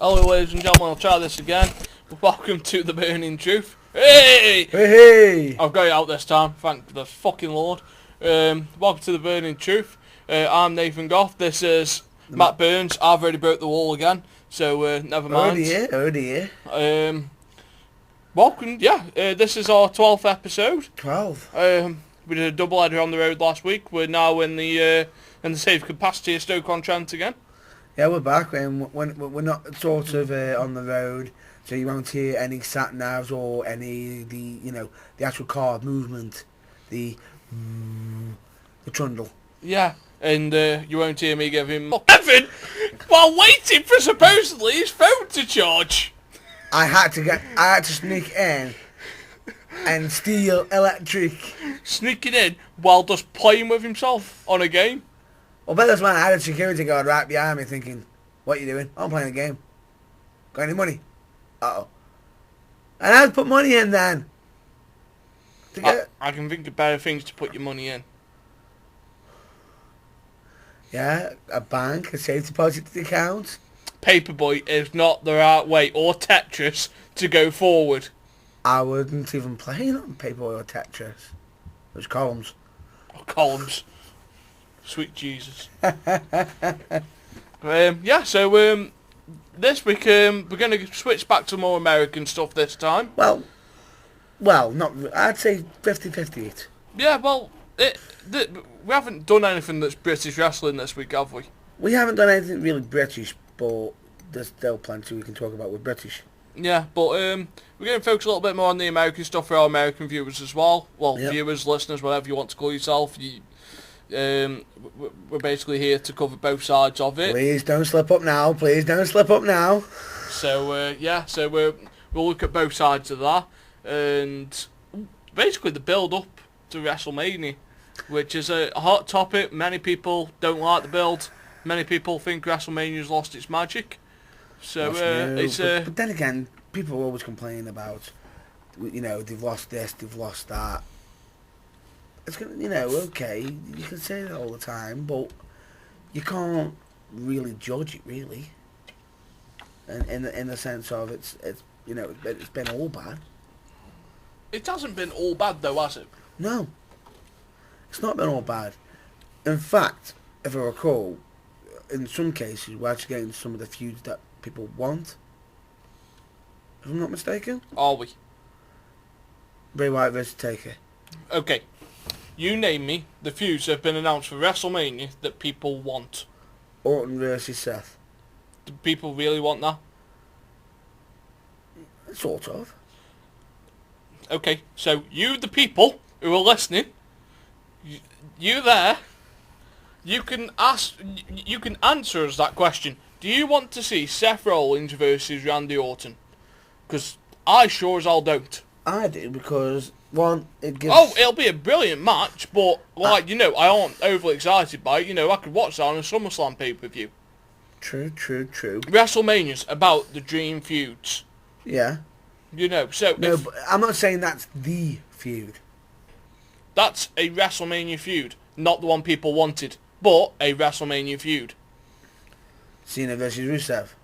Hello ladies and gentlemen, I'll try this again. Welcome to the Burning Truth. Hey! Hey! I've got it out this time, thank the fucking Lord. Welcome to the Burning Truth. I'm Nathan Goff, this is Matt Burns. I've already broke the wall again, so never mind. Oh dear. Welcome, this is our 12th episode. 12. We did a double header on the road last week. We're now in the safe capacity of Stoke-on-Trent again. Yeah, we're back, and we're not sort of on the road, so you won't hear any sat navs or any the actual car movement, the trundle. Yeah, and you won't hear me giving Evan while waiting for supposedly his phone to charge. I had to sneak in and steal electric. Sneaking in while just playing with himself on a game. Well, but that's when I had a security guard right behind me thinking, what are you doing? I'm playing a game. Got any money? Uh-oh. And I had to put money in then. I can think of better things to put your money in. Yeah, a bank, a safe deposit account. Paperboy is not the right way, or Tetris, to go forward. I wouldn't even play on Paperboy or Tetris. There's columns. Or columns. Sweet Jesus. This week we're going to switch back to more American stuff this time. Well, not. I'd say 50-50. Yeah, well, we haven't done anything that's British wrestling this week, have we? We haven't done anything really British, but there's still plenty we can talk about with British. Yeah, but we're going to focus a little bit more on the American stuff for our American viewers as well. Well, yep. Viewers, listeners, whatever you want to call yourself. We're basically here to cover both sides of it. Please don't slip up now. So we'll look at both sides of that, and basically the build up to WrestleMania, which is a hot topic. Many people don't like the build. Many people think WrestleMania's lost its magic. So but then again, people always complain about, they've lost this, they've lost that. It's gonna, okay, you can say that all the time, but you can't really judge it, really. And in the sense of it's been all bad. It hasn't been all bad though, has it? No, it's not been all bad. In fact, if I recall, in some cases we're actually getting some of the feuds that people want. If I'm not mistaken. Are we? Bray Wyatt versus Taker. Okay. You name me the feuds that have been announced for WrestleMania that people want. Orton versus Seth. Do people really want that? Sort of. Okay, so you, the people who are listening, you there, you can answer us that question. Do you want to see Seth Rollins versus Randy Orton? Because I sure as hell don't. I do, because one, it gives... Oh, it'll be a brilliant match, but, I aren't overly excited by it. I could watch that on a SummerSlam pay-per-view. True. WrestleMania's about the dream feuds. Yeah. So... No, but I'm not saying that's the feud. That's a WrestleMania feud. Not the one people wanted, but a WrestleMania feud. Cena versus Rusev.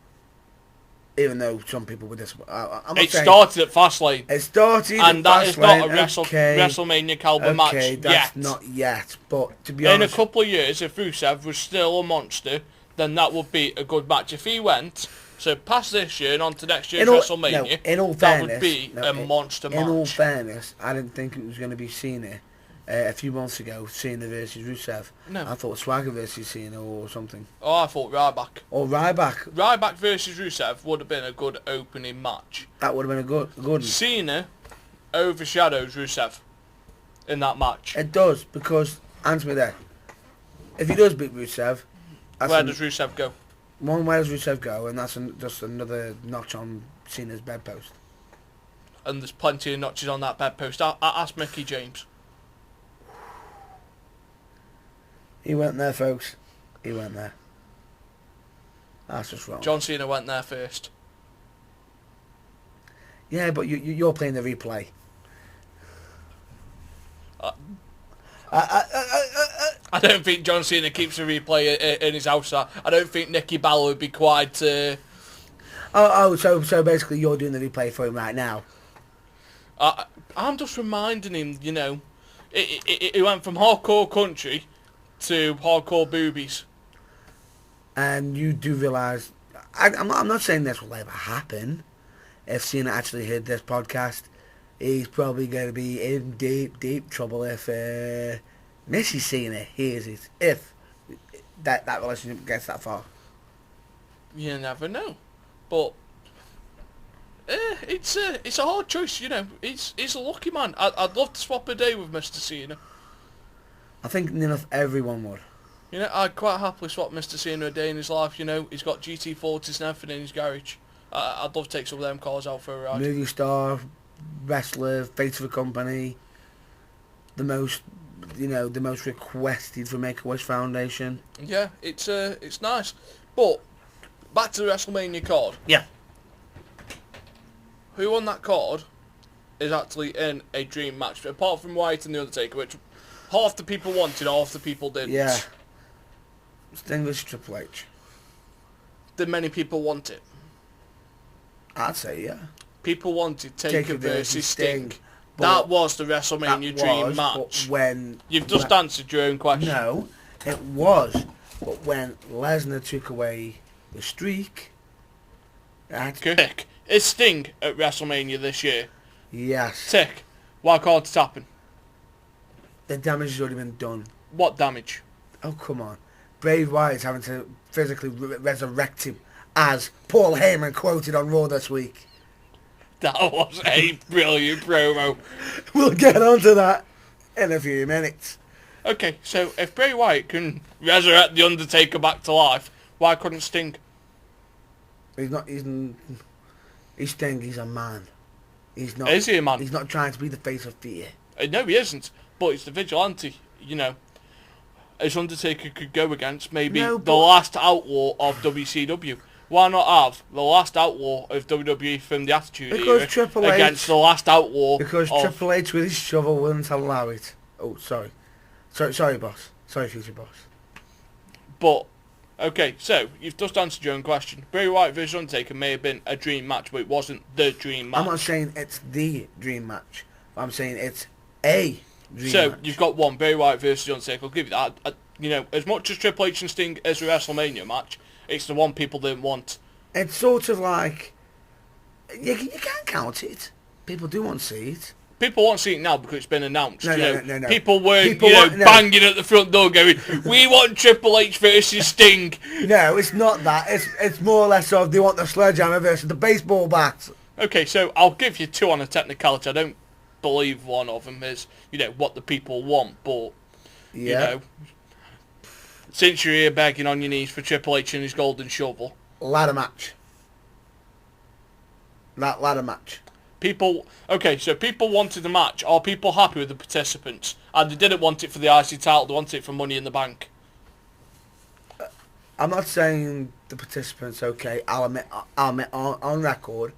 Even though some people were disappointed. It started at Fastlane. It started and that is not a okay. WrestleMania caliber match that's yet. Not yet, but to be honest... In a couple of years, if Rusev was still a monster, then that would be a good match. If he went, so past this year and on to next year's WrestleMania, that would be a monster match. In all fairness, I didn't think it was going to be Cena. A few months ago, Cena versus Rusev. No. I thought Swagger versus Cena or something. Oh, I thought Ryback. Or Ryback. Ryback versus Rusev would have been a good opening match. That would have been a good. Cena overshadows Rusev in that match. It does, because, answer me there. If he does beat Rusev... Where does Rusev go? Where does Rusev go? And that's just another notch on Cena's bedpost. And there's plenty of notches on that bedpost. I asked Mickey James. He went there, folks. He went there. That's just wrong. John Cena went there first. Yeah, but you're playing the replay. I don't think John Cena keeps a replay in his house. I don't think Nikki Bella would be quite So basically you're doing the replay for him right now. I'm just reminding him, it went from hardcore country to hardcore boobies. And you do realise, I'm not saying this will ever happen. If Cena actually heard this podcast, he's probably going to be in deep trouble if Mrs. Cena hears it. If that relationship gets that far. You never know. But it's a hard choice, He's a lucky man. I'd love to swap a day with Mr. Cena. I think enough everyone would. I'd quite happily swap Mr. Cena a day in his life, He's got GT40s and everything in his garage. I'd love to take some of them cars out for a ride. Movie star, wrestler, face of a company, the most requested for Make-A-Wish Foundation. Yeah, it's nice. But, back to the WrestleMania card. Yeah. Who on that card is actually in a dream match, apart from Wyatt and The Undertaker, which half the people wanted, half the people didn't. Yeah. Sting versus Triple H. Did many people want it? I'd say, yeah. People wanted Taker versus Sting. But That was the WrestleMania dream match. You've just answered your own question. No, it was. But when Lesnar took away the streak... Tick. Is Sting at WrestleMania this year? Yes. Tick. Why can't it happen? The damage has already been done. What damage? Oh, come on. Bray Wyatt's having to physically resurrect him, as Paul Heyman quoted on Raw this week. That was a brilliant promo. We'll get onto that in a few minutes. Okay, so if Bray Wyatt can resurrect The Undertaker back to life, why couldn't Sting? He's Sting, he's a man. He's not. Is he a man? He's not trying to be the face of fear. No, he isn't. But he's the vigilante, As Undertaker could go against maybe the last outlaw of WCW. Why not have the last outlaw of WWE from the Attitude Era against the last outlaw Triple H with his shovel wouldn't allow it. Oh, sorry, boss. Sorry, future boss. But, okay, so, you've just answered your own question. Bray Wyatt vs Undertaker may have been a dream match, but it wasn't the dream match. I'm not saying it's the dream match. I'm saying it's a dream match. So, you've got one, Bray Wyatt vs Undertaker. I'll give you that. As much as Triple H and Sting is a WrestleMania match, it's the one people didn't want. It's sort of like... You can't count it. People do want to see it. People won't see it now because it's been announced. No. People were banging at the front door going, we want Triple H versus Sting. No, it's not that. It's more or less of they want the sledgehammer versus the baseball bat. Okay, so I'll give you two on a technicality. I don't believe one of them is, what the people want, but, since you're here begging on your knees for Triple H and his golden shovel. Ladder match. That ladder match. People wanted the match. Are people happy with the participants? And they didn't want it for the IC title, they wanted it for Money in the Bank. I'm not saying the participants, okay. I'll admit on record,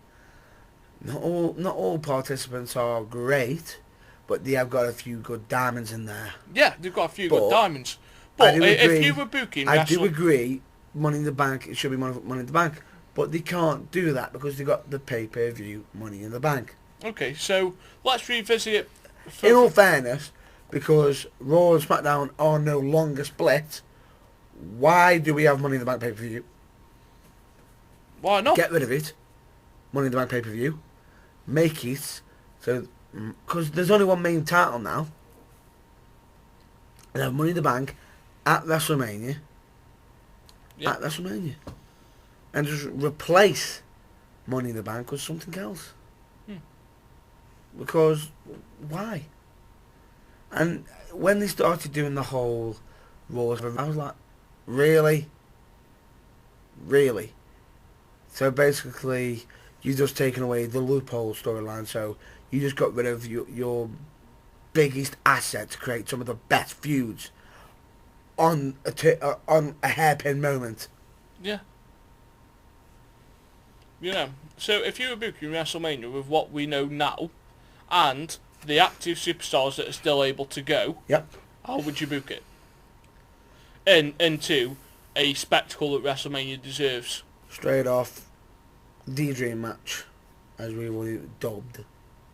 not all participants are great, but they have got a few good diamonds in there. Yeah, they've got a few good diamonds. But if you were booking... I do agree, Money in the Bank, it should be Money in the Bank. But they can't do that because they got the pay-per-view Money in the Bank. Okay, so let's revisit it. In all fairness, because Raw and SmackDown are no longer split, why do we have Money in the Bank pay-per-view? Why not? Get rid of it. Money in the Bank pay-per-view. Make it so... Because there's only one main title now. And have Money in the Bank at WrestleMania. Yeah. At WrestleMania. And just replace Money in the Bank with something else. Because, why? And when they started doing the whole Raw, I was like, really? Really? So basically, you just taken away the loophole storyline, so you just got rid of your biggest asset to create some of the best feuds on a hairpin moment. Yeah. So if you were booking WrestleMania with what we know now, and the active superstars that are still able to go, yep, how would you book it? Into a spectacle that WrestleMania deserves. Straight off, the dream match, as we will dubbed,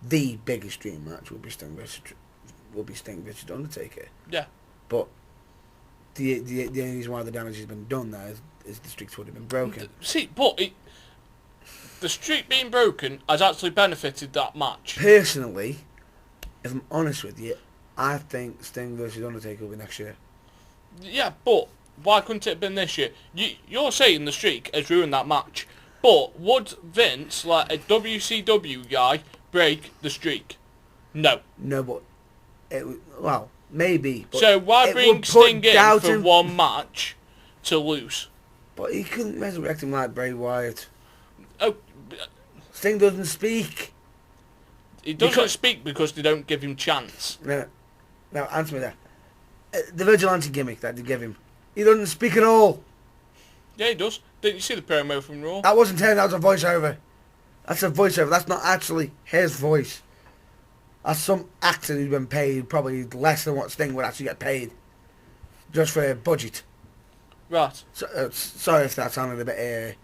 the biggest dream match will be Sting versus Undertaker. Yeah. But the only reason why the damage has been done there is the streaks would have been broken. See, but the streak being broken has actually benefited that match. Personally, if I'm honest with you, I think Sting versus Undertaker will be next year. Yeah, but why couldn't it have been this year? You're saying the streak has ruined that match, but would Vince, like a WCW guy, break the streak? No. No, but well, maybe. But so why it bring would put Sting in doubt for one match to lose? But he couldn't resurrect him like Bray Wyatt. Oh, Sting doesn't speak. he doesn't speak because they don't give him chance. No, answer me that. The vigilante gimmick that they give him, he doesn't speak at all. Yeah, he does. Didn't you see the promo from Raw? That wasn't him, that was a voiceover. That's a voiceover, that's not actually his voice. That's some actor who's been paid probably less than what Sting would actually get paid. Just for a budget. Right. So, sorry if that sounded a bit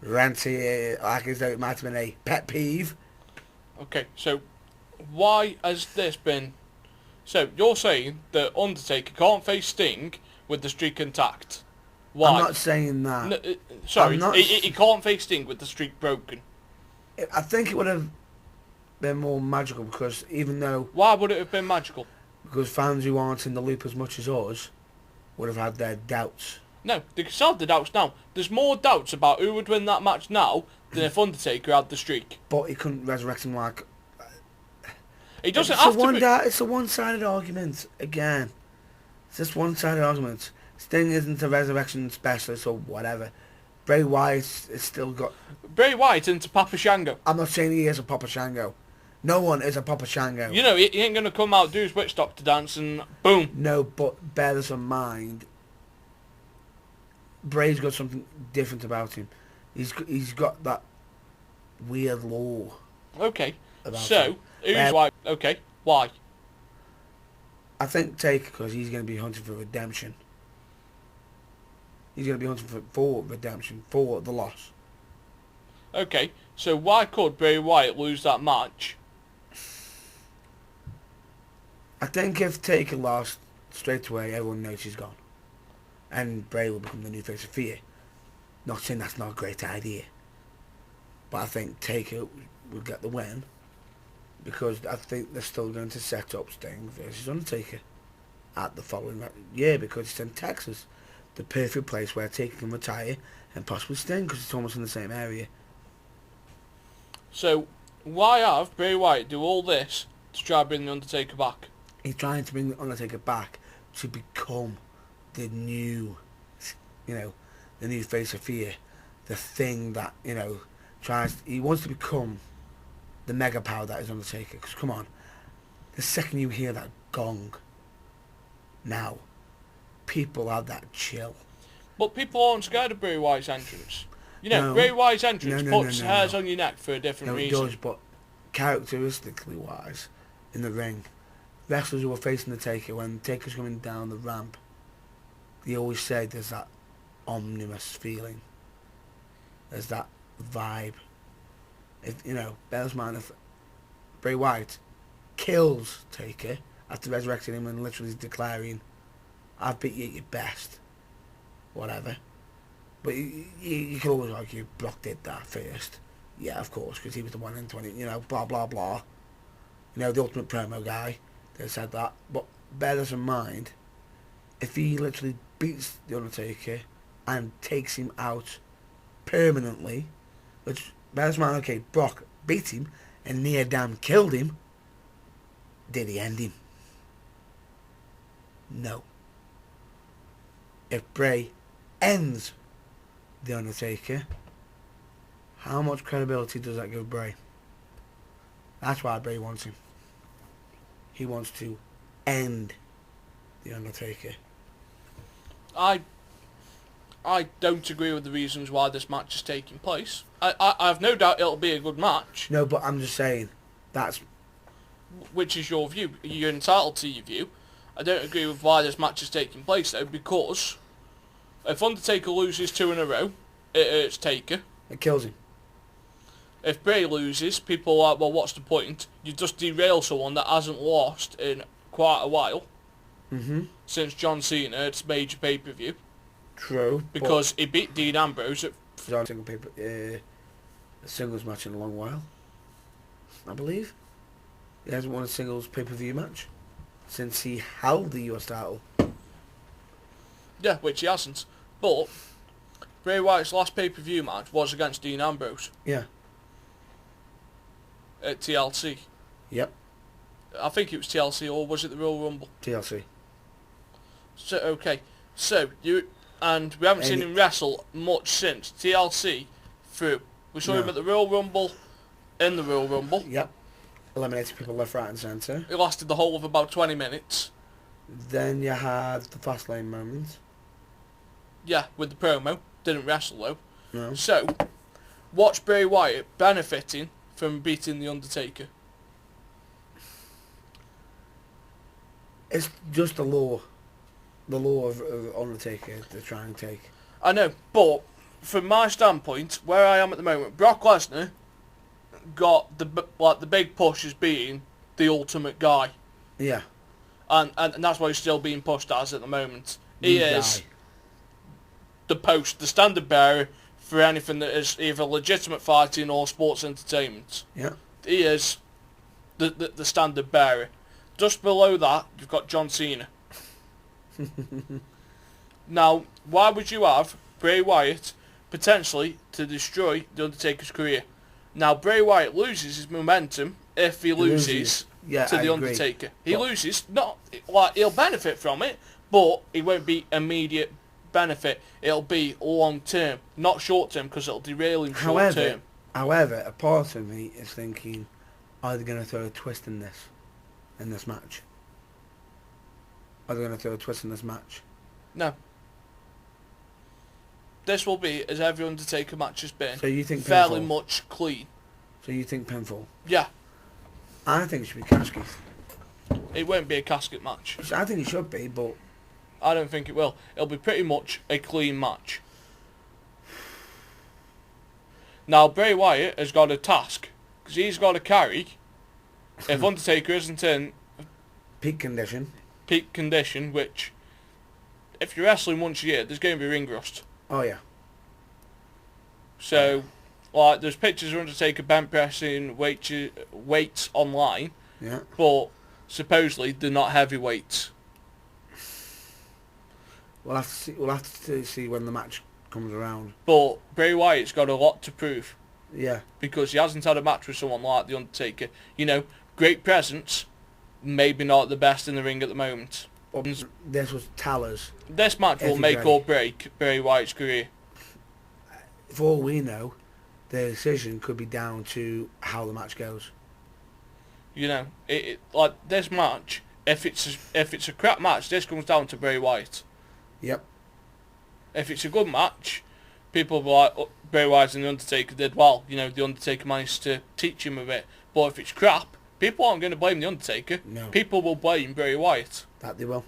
ranty, like as though it might have been a pet peeve. Okay, so why has this been... So, you're saying that Undertaker can't face Sting with the streak intact. Why? I'm not saying that. No, sorry, I'm not he can't face Sting with the streak broken. I think it would have been more magical because even though... Why would it have been magical? Because fans who aren't in the loop as much as us would have had their doubts. No, they can still have the doubts now. There's more doubts about who would win that match now than if Undertaker had the streak. But he couldn't resurrect him like... He doesn't have to be... It's a one-sided argument, again. It's just one-sided argument. Sting isn't a resurrection specialist or whatever. Bray Wyatt has still got... Bray Wyatt into Papa Shango. I'm not saying he is a Papa Shango. No one is a Papa Shango. You know, he ain't going to come out, do his witch doctor dance and boom. No, but bear this in mind. Bray's got something different about him. He's got that weird law. Okay, about so, him. who's why? Okay, why? I think Taker, because he's going to be hunting for redemption. He's going to be hunting for redemption, for the loss. Okay, so why could Bray Wyatt lose that match? I think if Taker lost straight away, everyone knows he's gone. And Bray will become the new face of fear. Not saying that's not a great idea. But I think Taker will get the win. Because I think they're still going to set up Sting versus Undertaker at the following year, because it's in Texas. The perfect place where Taker can retire and possibly Sting, because it's almost in the same area. So, why have Bray Wyatt do all this to try to bring the Undertaker back? He's trying to bring the Undertaker back to become the new, the new face of fear. The thing that, he wants to become the mega power that is Undertaker. Because, come on, the second you hear that gong, now, people have that chill. But people aren't scared of Bray Wyatt's entrance. No. Bray Wyatt's entrance No, puts hairs on your neck for a different reason. It does, but characteristically wise, in the ring, wrestlers who are facing the Taker, when Taker's coming down the ramp, they always say there's that ominous feeling. There's that vibe. If bears mind if Bray Wyatt kills Taker after resurrecting him and literally declaring, "I've beat you at your best," whatever. But you can always argue Brock did that first. Yeah, of course, because he was the one in 20, blah, blah, blah. The ultimate promo guy, they said that. But bear this in mind, if he literally beats The Undertaker and takes him out permanently, which, bear this in mind, okay, Brock beat him and near damn killed him, did he end him? No. If Bray ends The Undertaker, how much credibility does that give Bray? That's why Bray wants him. He wants to end The Undertaker. I don't agree with the reasons why this match is taking place. I have no doubt it'll be a good match. No, but I'm just saying, that's... Which is your view. You're entitled to your view. I don't agree with why this match is taking place, though, because if Undertaker loses 2 in a row, it hurts Taker. It kills him. If Bray loses, people are like, well, what's the point? You just derail someone that hasn't lost in quite a while. Mm-hmm. Since John Cena, it's major pay-per-view. True. Because he beat Dean Ambrose at... John single paper, a singles match in a long while, I believe. He hasn't won a singles pay-per-view match since he held the US title. Yeah, which he hasn't. But Bray Wyatt's last pay-per-view match was against Dean Ambrose. Yeah. At TLC. Yep. I think it was TLC, or was it the Royal Rumble? TLC. So, okay. So, and we haven't seen him wrestle much since TLC through. We saw him at the Royal Rumble, in the Royal Rumble. Yep. Eliminated people left, right and centre. It lasted the whole of about 20 minutes. Then you had the Fastlane moment. Yeah, with the promo. Didn't wrestle though. No. So, watch Bray Wyatt benefiting from beating The Undertaker. It's just the law of Undertaker to try and take. I know, but from my standpoint, where I am at the moment, Brock Lesnar got the big push as being the ultimate guy. Yeah. And that's why he's still being pushed as at the moment. He is the standard bearer for anything that is either legitimate fighting or sports entertainment. Yeah. He is the standard bearer. Just below that, you've got John Cena. Now, why would you have Bray Wyatt potentially to destroy The Undertaker's career? Now, Bray Wyatt loses his momentum if he loses to The Undertaker. He loses, not like he'll benefit from it, but it won't be immediate benefit. It'll be long term, not short term, because it'll derail him short term. However, a part of me is thinking, are they going to throw a twist in this match? Are they going to throw a twist in this match? No. This will be, as every Undertaker match has been, so you think fairly pinfall? much clean. So you think pinfall? Yeah. I think it should be casket. It won't be a casket match. I think it should be, but I don't think it will. It'll be pretty much a clean match. Now, Bray Wyatt has got a task, because he's got to carry, if Undertaker isn't in peak condition, which, if you're wrestling once a year, there's going to be ring rust. Oh yeah. So, like, there's pictures of Undertaker bench pressing weights online. Yeah. But supposedly they're not heavy weights. We'll have to see when the match comes around. But Bray Wyatt's got a lot to prove. Yeah. Because he hasn't had a match with someone like The Undertaker. You know, great presence, maybe not the best in the ring at the moment. But this was Talers. This match will make or break Bray Wyatt's career. For all we know, the decision could be down to how the match goes. You know, like this match, if it's a crap match, this comes down to Bray Wyatt. Yep. If it's a good match, people will be like, oh, Bray Wyatt and The Undertaker did well. You know, The Undertaker managed to teach him a bit. But if it's crap, people aren't going to blame The Undertaker. No. People will blame Bray Wyatt. That they will.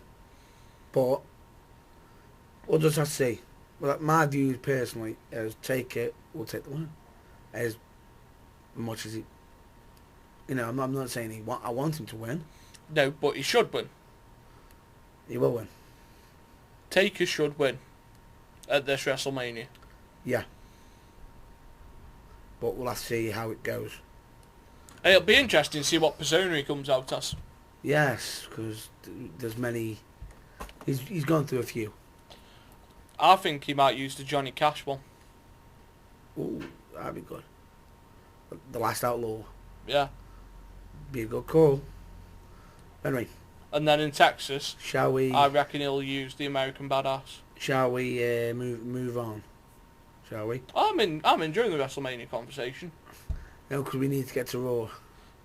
But we'll just have to see. Well, my view personally is Taker will take the win. As much as he... You know, I'm not saying I want him to win. No, but he should win. He will win. Taker should win at this WrestleMania. Yeah. But we'll have to see how it goes. It'll be interesting to see what persona he comes out as. Yes, because there's many... He's gone through a few. I think he might use the Johnny Cash one. Ooh, that'd be good. The Last Outlaw. Yeah. Be a good call. Anyway. And then in Texas, shall we? I reckon he'll use the American Badass. Shall we move on? Shall we? I'm enjoying the WrestleMania conversation. No, because we need to get to Raw.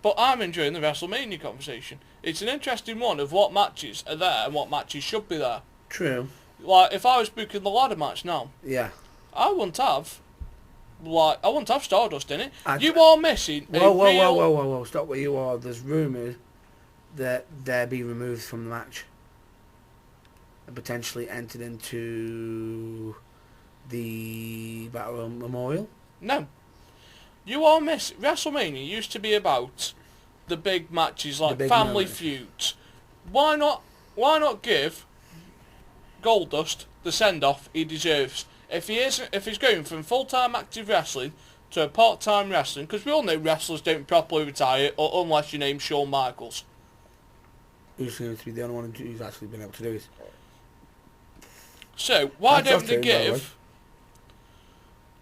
But I'm enjoying the WrestleMania conversation. It's an interesting one of what matches are there and what matches should be there. True. Like, if I was booking the ladder match now, yeah, I wouldn't have Stardust in it. You are missing Whoa, stop where you are. There's rumours that they'll be removed from the match and potentially entered into the Battle Memorial. No. You are missing. WrestleMania used to be about the big matches like big family moments. feuds. Why not? Why not give Goldust the send-off he deserves? If he's going from full-time active wrestling to a part-time wrestling, because we all know wrestlers don't properly retire, or unless your name's Shawn Michaels. Who seems to be the only one who's actually been able to do it. So why That's don't they okay, by the way. give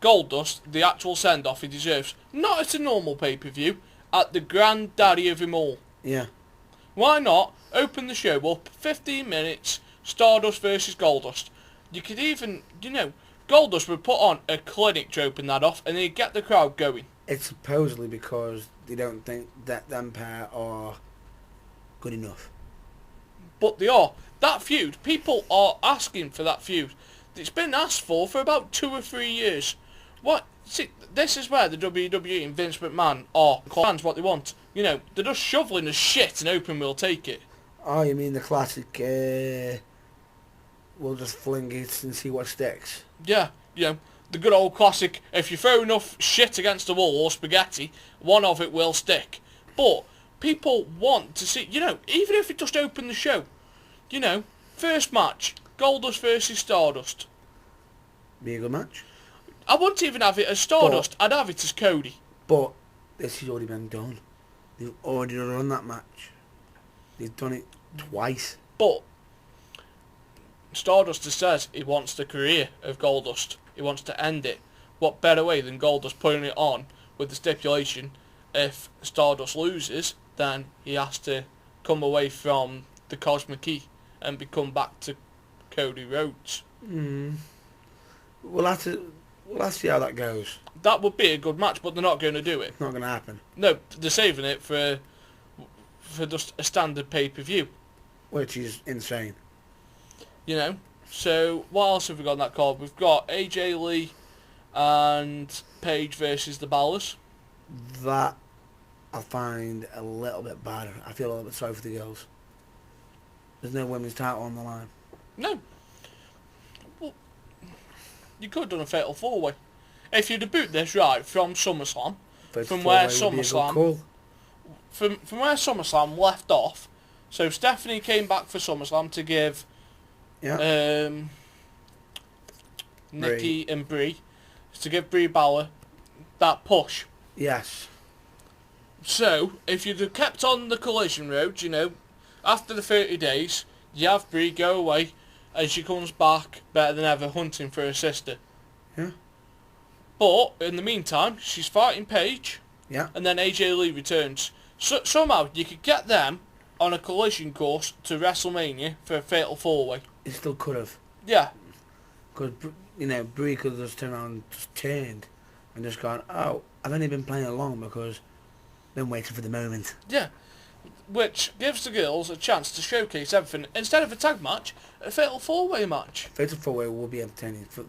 Goldust the actual send-off he deserves? Not at a normal pay-per-view, at the granddaddy of them all. Yeah. Why not open the show up 15 minutes, Stardust versus Goldust? You could even, Goldust would put on a clinic to open that off, and he'd get the crowd going. It's supposedly because they don't think that them pair are good enough. But they are. That feud, people are asking for that feud. It's been asked for about 2 or 3 years. What? See, this is where the WWE and Vince McMahon are fans what they want. They're just shoveling the shit and hoping we'll take it. Oh, you mean the classic, we'll just fling it and see what sticks? Yeah, the good old classic, if you throw enough shit against the wall or spaghetti, one of it will stick. But people want to see, even if it just opened the show, first match, Goldust versus Stardust. Be a good match. I wouldn't even have it as Stardust, I'd have it as Cody. But this has already been done. They've already run that match. They've done it twice. But Stardust has said he wants the career of Goldust. He wants to end it. What better way than Goldust putting it on with the stipulation, if Stardust loses, then he has to come away from the Cosmic Key and become back to Cody Rhodes. We'll have to see how that goes. That would be a good match, but they're not going to do it. It's not going to happen. No, they're saving it for just a standard pay-per-view. Which is insane. So what else have we got on that card? We've got AJ Lee and Paige versus the Ballas. That I find a little bit bad. I feel a little bit sorry for the girls. There's no women's title on the line. No. Well, you could have done a Fatal 4-Way. If you'd have booked this right from SummerSlam, from where SummerSlam left off, so Stephanie came back for SummerSlam to give Nikki and Brie, to give Brie Balor that push. Yes. So, if you'd have kept on the collision road, after the 30 days, you have Brie go away, and she comes back better than ever, hunting for her sister. Yeah. But, in the meantime, she's fighting Paige, Yeah. and then AJ Lee returns. So, somehow, you could get them on a collision course to WrestleMania for a Fatal 4-Way. It still could have. Yeah. Because, Brie could have just turned around, just turned, and just gone, oh, I've only been playing along because I've been waiting for the moment. Yeah. Which gives the girls a chance to showcase everything. Instead of a tag match, a Fatal 4-Way match. Fatal 4-Way will be entertaining for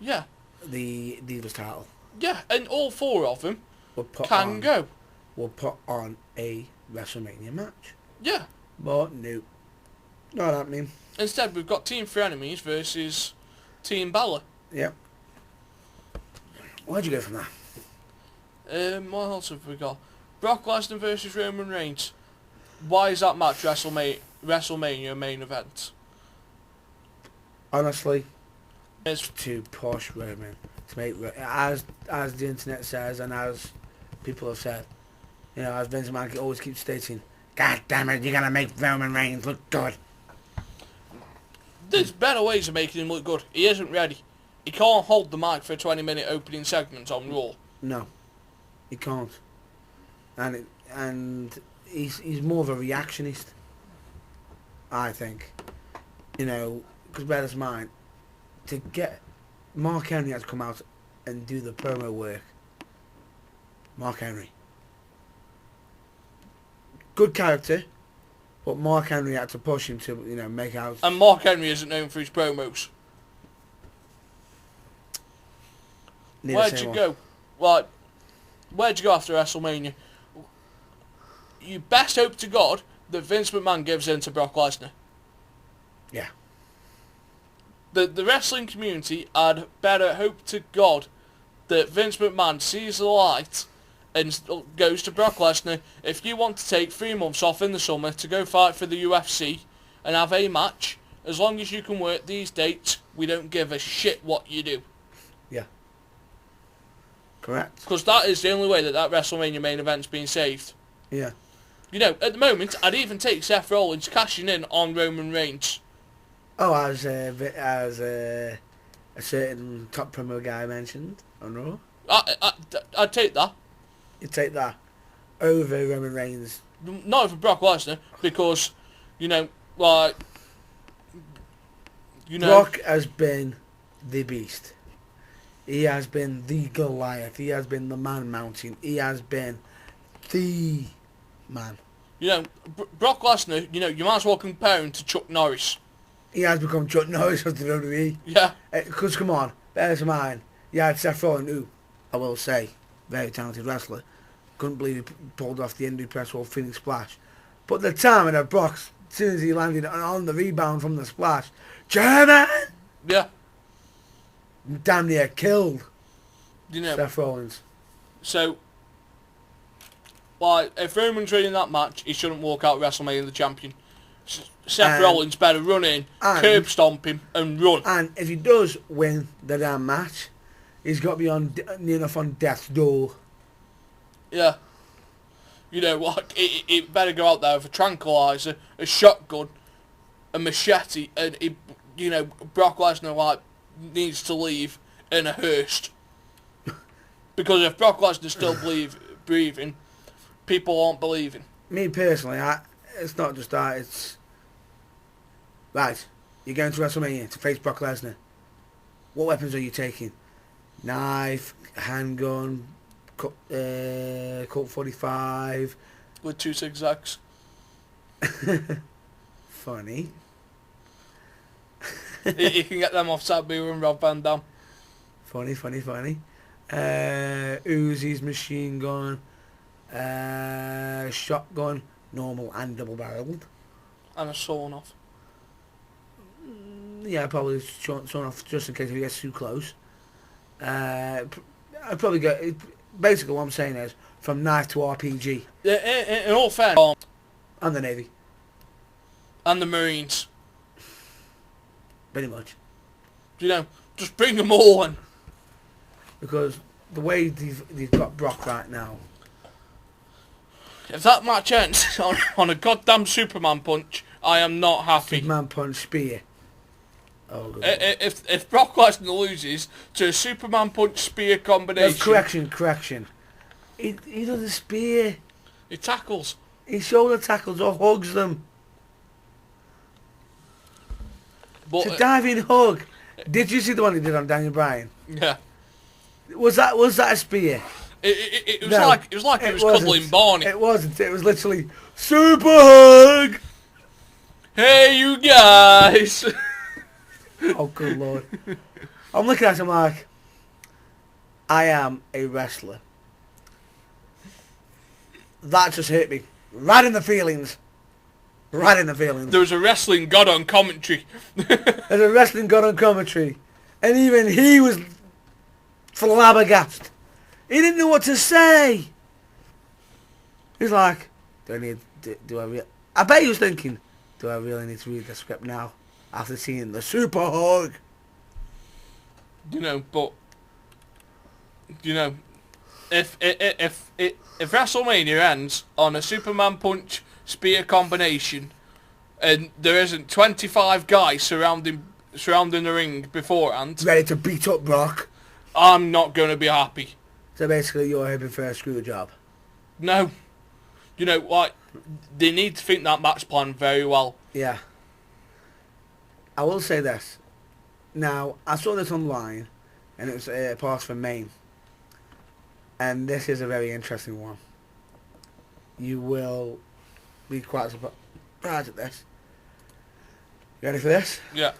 Yeah. the Divas title. Yeah, and all 4 of them We'll put on a WrestleMania match. Yeah. But no, not happening. Instead, we've got Team Frenemies versus Team Balor. Yep. Where'd you go from that? What else have we got? Brock Lesnar versus Roman Reigns. Why is that match WrestleMania main event? Honestly, It's to push Roman to make as the internet says and as people have said, as Vince McMahon always keeps stating, God damn it, you're gonna make Roman Reigns look good. There's better ways of making him look good. He isn't ready. He can't hold the mic for a 20-minute opening segment on Raw. No, he can't. And he's more of a reactionist, I think. Because bear this in mind, to get Mark Henry had to come out and do the promo work. Mark Henry. Good character, but Mark Henry had to push him to, make out. And Mark Henry isn't known for his promos. Where'd you go? Like, where'd you go after WrestleMania? You best hope to God that Vince McMahon gives in to Brock Lesnar. Yeah. The wrestling community had better hope to God that Vince McMahon sees the light and goes to Brock Lesnar, if you want to take 3 months off in the summer to go fight for the UFC and have a match, as long as you can work these dates, we don't give a shit what you do. Yeah. Correct. Because that is the only way that WrestleMania main event's being saved. Yeah. You know, at the moment, I'd even take Seth Rollins cashing in on Roman Reigns. Oh, as a certain top promo guy mentioned on Raw. I'd take that. You take that over Roman Reigns. Not for Brock Lesnar, because, you know, like... You know, Brock has been the beast. He has been the Goliath. He has been the man mountain. He has been the man. You know, Brock Lesnar, you know, you might as well compare him to Chuck Norris. He has become Chuck Norris of the WWE. Yeah. Because, come on, bear in mind, you had Seth Rollins, who, I will say, very talented wrestler. Couldn't believe he pulled off the Indy Press World Phoenix Splash. But the timing of Brock, as soon as he landed on the rebound from the splash, German! Yeah. Damn near killed You know, Seth Rollins. so, like, if Roman's winning that match, he shouldn't walk out WrestleMania the champion. Seth Rollins better run in, curb stomp him, and run. And if he does win the damn match, he's got to be on near enough on death's door. Yeah. You know, like, it better go out there with a tranquilizer, a shotgun, a machete, and, you know, Brock Lesnar, like, needs to leave in a hearse. Because if Brock Lesnar's still breathing, people aren't believing. Me personally, it's not just that, it's... Right, you're going to WrestleMania to face Brock Lesnar. What weapons are you taking? Knife, handgun, Colt 45... With 2 zigzags. Funny. You can get them off Sabu and Rob Van Dam. Funny. Uzi's machine gun, shotgun, normal and double-barreled. And a sawn off. Yeah, probably sawn off just in case if he gets too close. I'd probably go... Basically what I'm saying is, from knife to RPG. In all fairness, And the Navy. and the Marines. Pretty much. You know, just bring them all in. Because the way they've got Brock right now... If that match ends on a goddamn Superman punch, I am not happy. Superman punch spear. Oh, good. If Brock Lesnar loses to a Superman punch spear combination... No, correction. He does a spear. He tackles. He shoulder tackles or hugs them. But, It's a diving hug. Did you see the one he did on Daniel Bryan? yeah. Was that a spear? It was No, like it was cuddling Barney. It wasn't. It was literally super hug. Hey, you guys! Oh, good lord. I'm looking at him like, I am a wrestler. That just hit me. Right in the feelings. There was a wrestling god on commentary. There's a wrestling god on commentary. And even he was flabbergasted. He didn't know what to say. He's like, I bet he was thinking, do I really need to read the script now? After seeing the super hug. You know, but... You know, if WrestleMania ends on a Superman punch spear combination and there isn't 25 guys surrounding the ring beforehand, Ready to beat up Brock. I'm not going to be happy. So basically you're hoping for a screw job. No. You know, like, they need to think that match plan very well. Yeah. I will say this. Now, I saw this online, and it was a pass for Maine. And this is a very interesting one. You will be quite surprised at this. You ready for this? Yeah.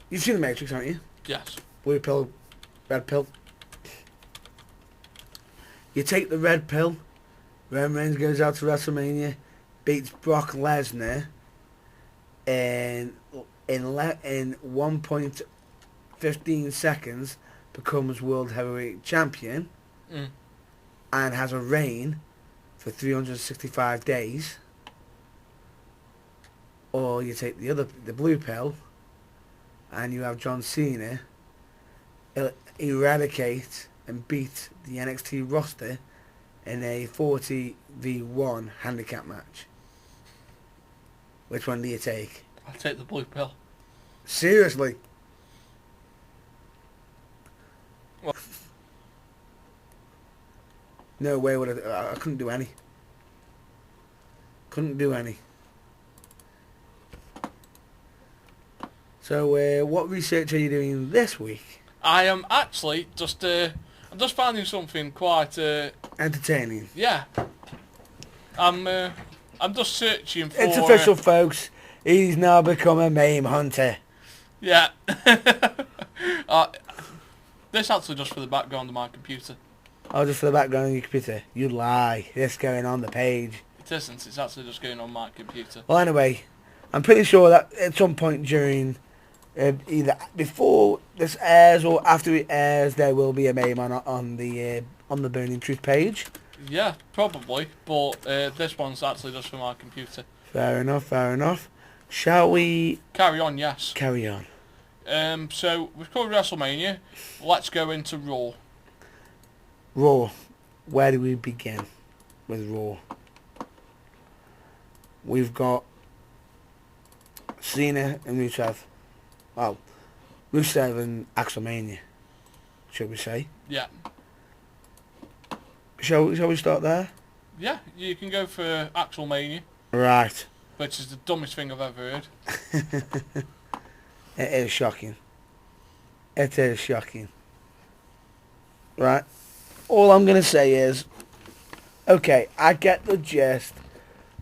You've seen The Matrix, haven't you? Yes. Blue pill, red pill. You take the red pill. Roman Reigns goes out to WrestleMania, beats Brock Lesnar in 1.15 seconds becomes World Heavyweight Champion Mm. and has a reign for 365 days, or you take the blue pill, and you have John Cena eradicate and beat the NXT roster in a 40v1 handicap match. Which one do you take? I'll take the blue pill. Seriously? Well- No way would I couldn't do any. Couldn't do any. So, what research are you doing this week? I am actually just I'm just finding something quite Entertaining. yeah. I'm just searching for. It's official, folks. He's now become a meme hunter. Yeah. This actually just for the background of my computer. Oh, just for the background of your computer. You lie. This going on the page. It isn't. It's actually just going on my computer. Well, anyway, I'm pretty sure that at some point during, either before this airs or after it airs, there will be a meme on the Burning Truth page. Yeah, probably. But this one's actually just for my computer. Fair enough. Fair enough. Shall we Carry on, yes. carry on? So we've covered WrestleMania. Let's go into Raw. Raw. Where do we begin with Raw? We've got Cena and Rusev. Well, Rusev and Axelmania, should we say? Yeah. Shall we start there? Yeah, you can go for Axelmania, Right. which is the dumbest thing I've ever heard. It is shocking. It is shocking. Right. All I'm going to say is, okay, I get the gist,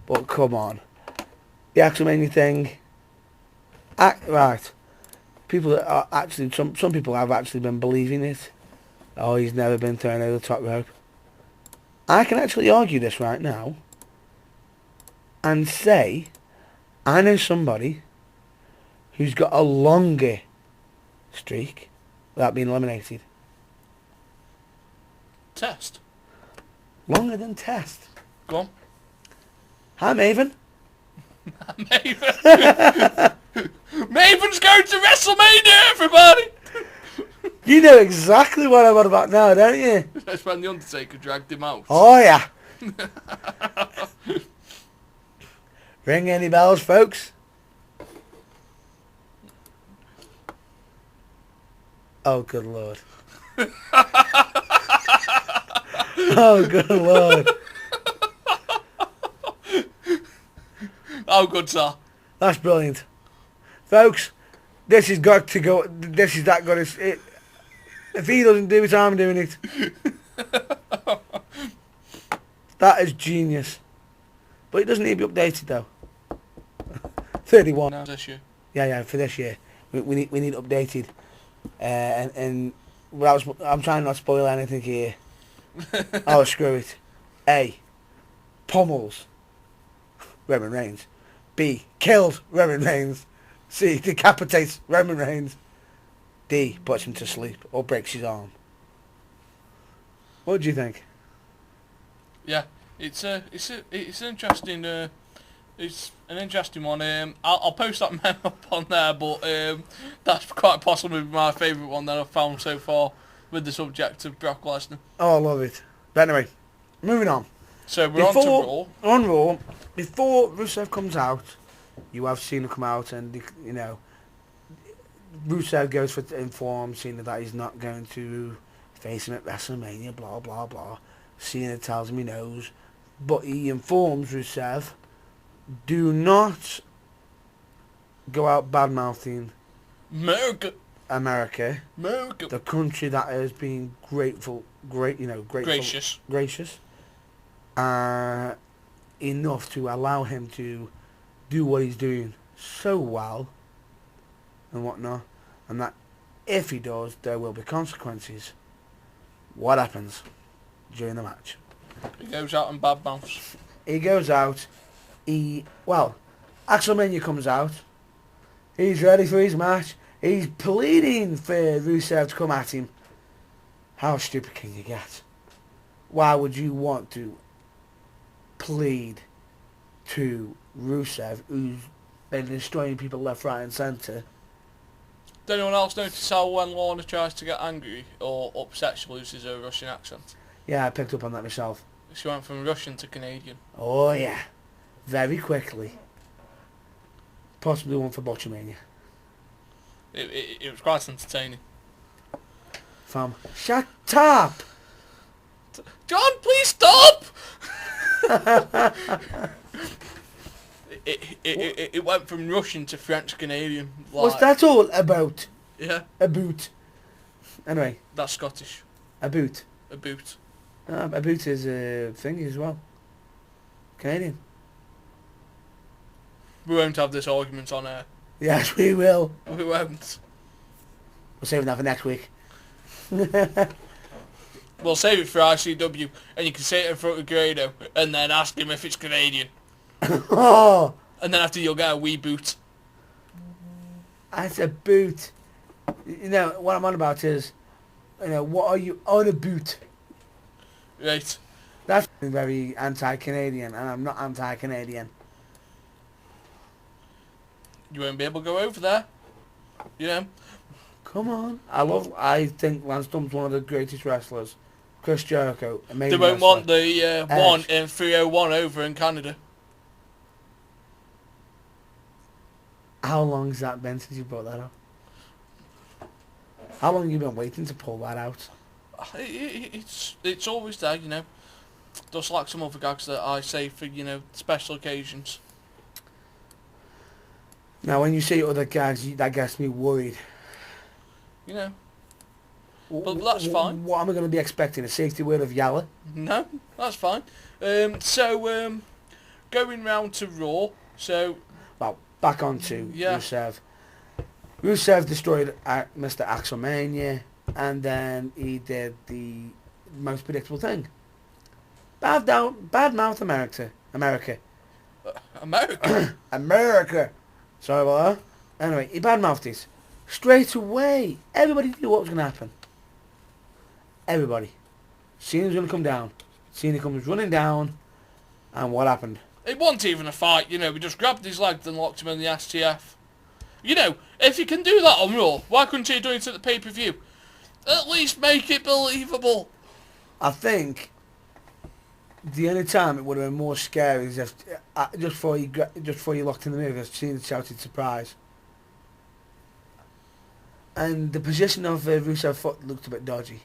but come on. The Axelmania thing, right. People are actually, some people have actually been believing it. Oh, he's never been thrown over the top rope. I can actually argue this right now and say, I know somebody who's got a longer streak without being eliminated. Test. Longer than Test. Go on. Hi, Maven. Maven. Maven's going to WrestleMania, everybody! You know exactly what I'm on about now, don't you? That's when The Undertaker dragged him out. Oh, yeah. Ring any bells, folks? Oh, good Lord. Oh, good Lord. Oh, good, sir. That's brilliant. Folks, this has got to go. This is that good. If he doesn't do it, I'm doing it. That is genius. But it doesn't need to be updated, though. 31. No, this year. Yeah, for this year. We need updated. And I'm trying not to spoil anything here. Oh, screw it. A. Pummels Roman Reigns. B. Kills Roman Reigns. C. Decapitates Roman Reigns. D. Puts him to sleep or breaks his arm. What do you think? Yeah, it's an interesting it's an interesting one. I'll post that meme up on there, but that's quite possibly my favourite one that I've found so far with the subject of Brock Lesnar. Oh, I love it. But anyway, moving on. So we're on to Raw. On Raw, before Rusev comes out, you have Cena come out and, you know, Rusev goes for to inform Cena that he's not going to face him at WrestleMania, blah, blah, blah. Cena tells him he knows, but he informs Rusev, do not go out bad-mouthing America, the country that is being gracious, enough to allow him to do what he's doing so well and whatnot, and that if he does, there will be consequences. What happens during the match? He goes out and bad mouths. He goes out. Axelmania comes out. He's ready for his match. He's pleading for Rusev to come at him. How stupid can you get? Why would you want to plead to Rusev, who's been destroying people left, right and centre? Did anyone else notice how when Lorna tries to get angry or upset, she loses her Russian accent? Yeah, I picked up on that myself. She went from Russian to Canadian. Oh yeah, very quickly. Possibly one for Botchamania. It was quite entertaining. Fam, shut up! John, please stop! It went from Russian to French Canadian. Like, What's that all about? Yeah, A boot. Anyway, that's Scottish. a boot. A boot. A boot is a thing as well. Canadian. We won't have this argument on air. Yes, we will. We won't. We're saving that for next week. We'll save it for ICW, and you can say it in front of Grado, and then ask him if it's Canadian. Oh, And then after you'll get a wee boot. that's a boot. You know, what I'm on about is, what are you on a boot? Right. That's very anti-Canadian, and I'm not anti-Canadian. You won't be able to go over there. You know? Come on. I think Lance Storm's one of the greatest wrestlers. Chris Jericho, amazing They won't wrestler. want the one Edge. in 301 over in Canada. How long has that been since you brought that up? How long have you been waiting to pull that out? It's always there, you know. Just like some other gags that I say for, special occasions. Now, when you say other gags, that gets me worried. You know. But that's fine. What am I going to be expecting? A safety word of Yalla? No, that's fine. So, going round to Raw. So, Well, back on to Yeah. Rusev. Rusev destroyed Mr. Axelmania, and then he did the most predictable thing. Bad mouth America. America. America. Sorry about that. Anyway, he bad-mouthed it. Straight away. Everybody knew what was going to happen. Everybody. Cena's going to come down. Cena comes running down. And what happened? It wasn't even a fight, we just grabbed his legs and locked him in the STF. If you can do that on Raw, why couldn't you do it at the pay-per-view? At least make it believable. I think the only time it would have been more scary is if just before you locked in the move, Cena shouted surprise. And the position of Rusev's foot looked a bit dodgy.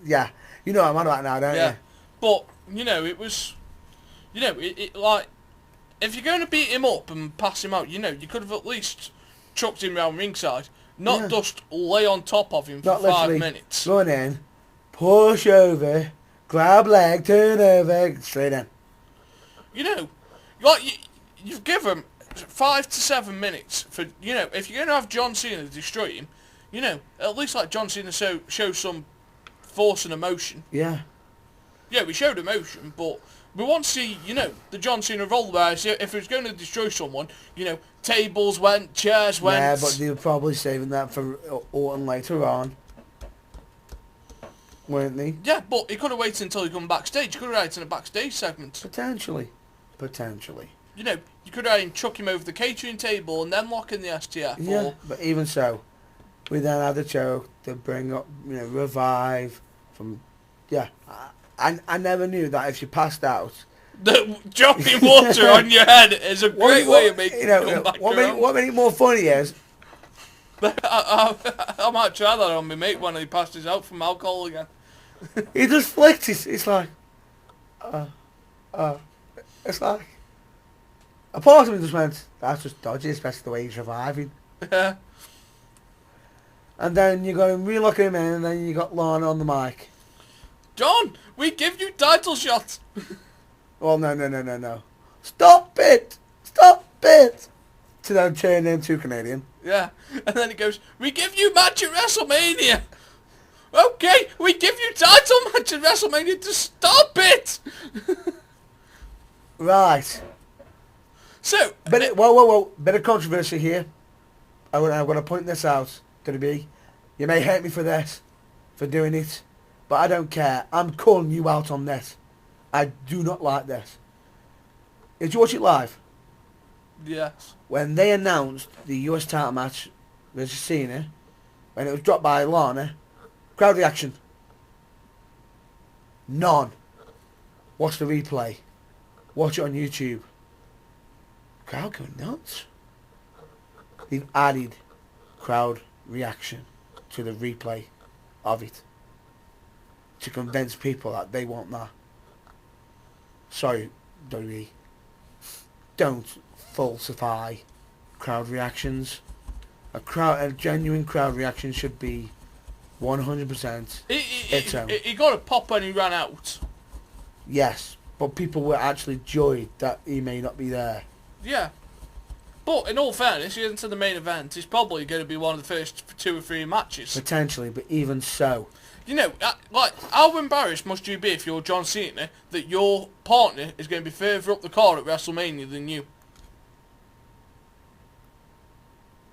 Yeah, you know what I'm on about now, don't Yeah. you? But, it was... like... If you're going to beat him up and pass him out, you could have at least chucked him round ringside. Not just lay on top of him for Not 5 literally minutes. run in, push over, grab leg, turn over, straight in. You've given 5 to 7 minutes for, if you're going to have John Cena destroy him, at least let John Cena show some force and emotion. Yeah. Yeah, we showed emotion, but we want to see, the John Cena roll where if he was going to destroy someone, tables went, chairs went. Yeah, but they were probably saving that for Orton later on. Weren't they? Yeah, but he could have waited until he come backstage. He could have had it in a backstage segment. Potentially. You could have chuck him over the catering table and then lock in the STF. Yeah, Or, but even so, we then had the choke to bring up, revive from... Yeah, I never knew that if you passed out... dropping water on your head is a great way of making it come back around. What made it more funny is... I might try that on my mate when he passes out from alcohol again. He just flicked it. It's like... It's like... A part of me just went, that's just dodgy, especially the way he's reviving. Yeah. And then you got him relocking him in, and then you got Lana on the mic. John, we give you title shots. Well, no. Stop it! To then turn into Canadian. Yeah. And then it goes, we give you match at WrestleMania. Okay, we give you title match at WrestleMania to stop it. Right. So, Whoa. Bit of controversy here. I'm going to point this out. You may hate me for this. for doing it, but I don't care. I'm calling you out on this. I do not like this. Did you watch it live? Yes. When they announced the US title match versus Cena, when it was dropped by Lana, crowd reaction. None. Watch the replay. Watch it on YouTube. Crowd going nuts. They've added crowd reaction to the replay of it to convince people that they want that. Sorry, WWE. Don't falsify crowd reactions. A genuine crowd reaction should be 100% its own. He got a pop when he ran out. Yes, but people were actually joyed that he may not be there. Yeah. But in all fairness, he isn't in the main event. He's probably going to be one of the first 2 or 3 matches. Potentially, but even so. You know, like, how embarrassed must you be if you're John Cena that your partner is going to be further up the card at WrestleMania than you?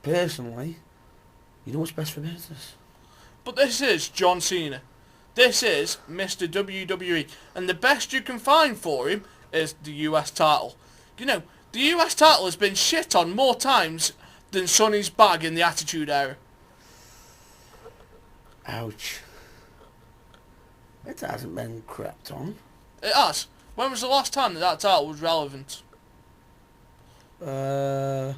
Personally, you know what's best for business. But this is John Cena. This is Mr. WWE. And the best you can find for him is the US title. You know, the US title has been shit on more times than Sonny's bag in the Attitude Era. Ouch. It hasn't been crapped on. It has. When was the last time that title was relevant? Trying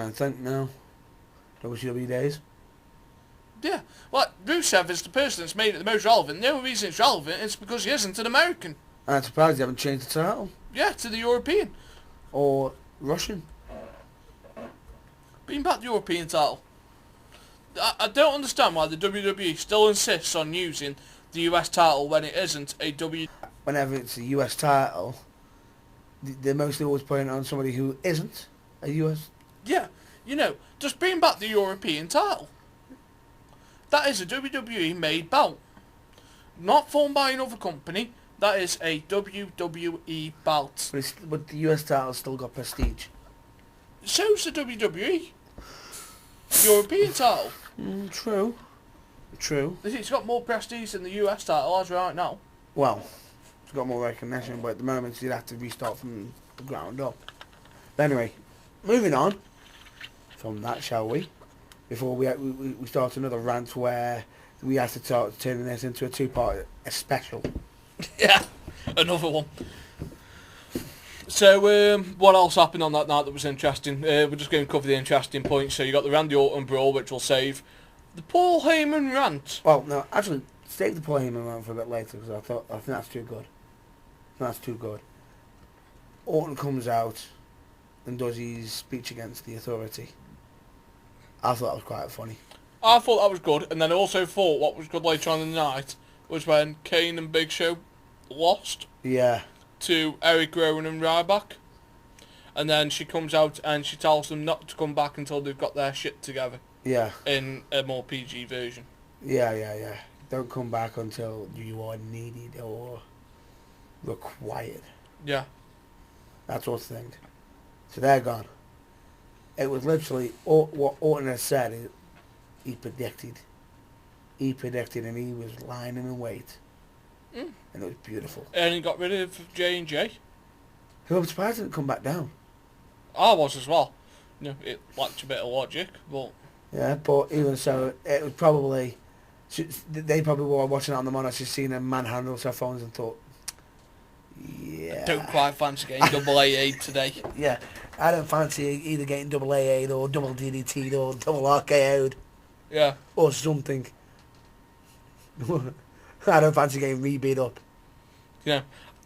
to think now. WCW days. Yeah. Like, Rusev is the person that's made it the most relevant. The only reason it's relevant is because he isn't an American. I'm surprised they haven't changed the title. Yeah, to the European. Or Russian. Bring back the European title. I don't understand why the WWE still insists on using the US title when it isn't a W. Whenever it's a US title, they're mostly always putting it on somebody who isn't a US. Yeah, you know, just bring back the European title. That is a WWE made belt. Not formed by another company. That is a WWE belt. But the US title's still got prestige. So's the WWE. European title. True. It's got more prestige than the US title as right now. Well, it's got more recognition, but at the moment you'd have to restart from the ground up. But anyway, moving on from that, shall we? Before we start another rant where we have to start turning this into a 2-part special. Yeah, another one. So, what else happened on that night that was interesting? We're just going to cover the interesting points. So you got the Randy Orton brawl, which will save. The Paul Heyman rant. Well, no, actually, save the Paul Heyman rant for a bit later because I think that's too good. That's too good. Orton comes out and does his speech against the authority. I thought that was quite funny. I thought that was good, and then I also thought what was good later on in the night was when Kane and Big Show lost. Yeah. To Eric Rowan and Ryback. And then she comes out and she tells them not to come back until they've got their shit together. Yeah. In a more PG version. Yeah. Don't come back until you are needed or required. Yeah. That's what's the thing. So they're gone. It was literally what Orton had said. He predicted. And he was lying in wait. And it was beautiful. And he got rid of J&J. Who I'm surprised didn't come back down. I was as well. You know, it lacked a bit of logic, but... Yeah, but even so, it was probably... They probably were watching it on the monitor, just seen them manhandle their phones and thought... Yeah... I don't quite fancy getting double AA'd today. Yeah, I don't fancy either getting double AA'd or double DDT'd or double RKO'd. Yeah. Or something. I don't fancy getting re-beat up. You know,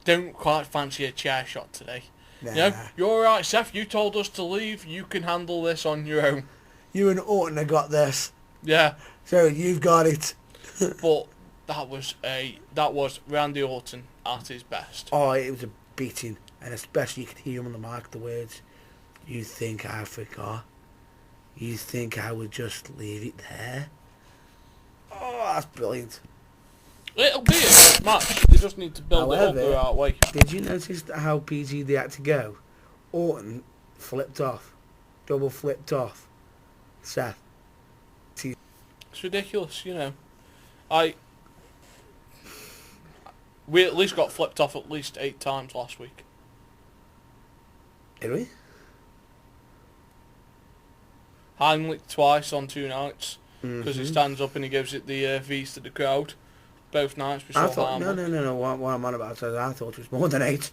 don't quite fancy a chair shot today. Nah. You know, you're alright, Seth. You told us to leave. You can handle this on your own. You and Orton have got this. Yeah. So you've got it. But that was Randy Orton at his best. Oh, it was a beating. And especially you could hear him on the mic, the words, "You think I forgot? You think I would just leave it there?" Oh, that's brilliant. It'll be a good match. They just need to build it up the right way. Did you notice how PG they had to go? Orton flipped off. Double flipped off. Seth. It's ridiculous, you know. We at least got flipped off at least 8 times last week. Did we? Heinrich twice on 2 nights because he stands up and he gives it the V's to the crowd. Both nights we saw I thought, Heinrich. no. What I'm on about is I thought it was more than 8.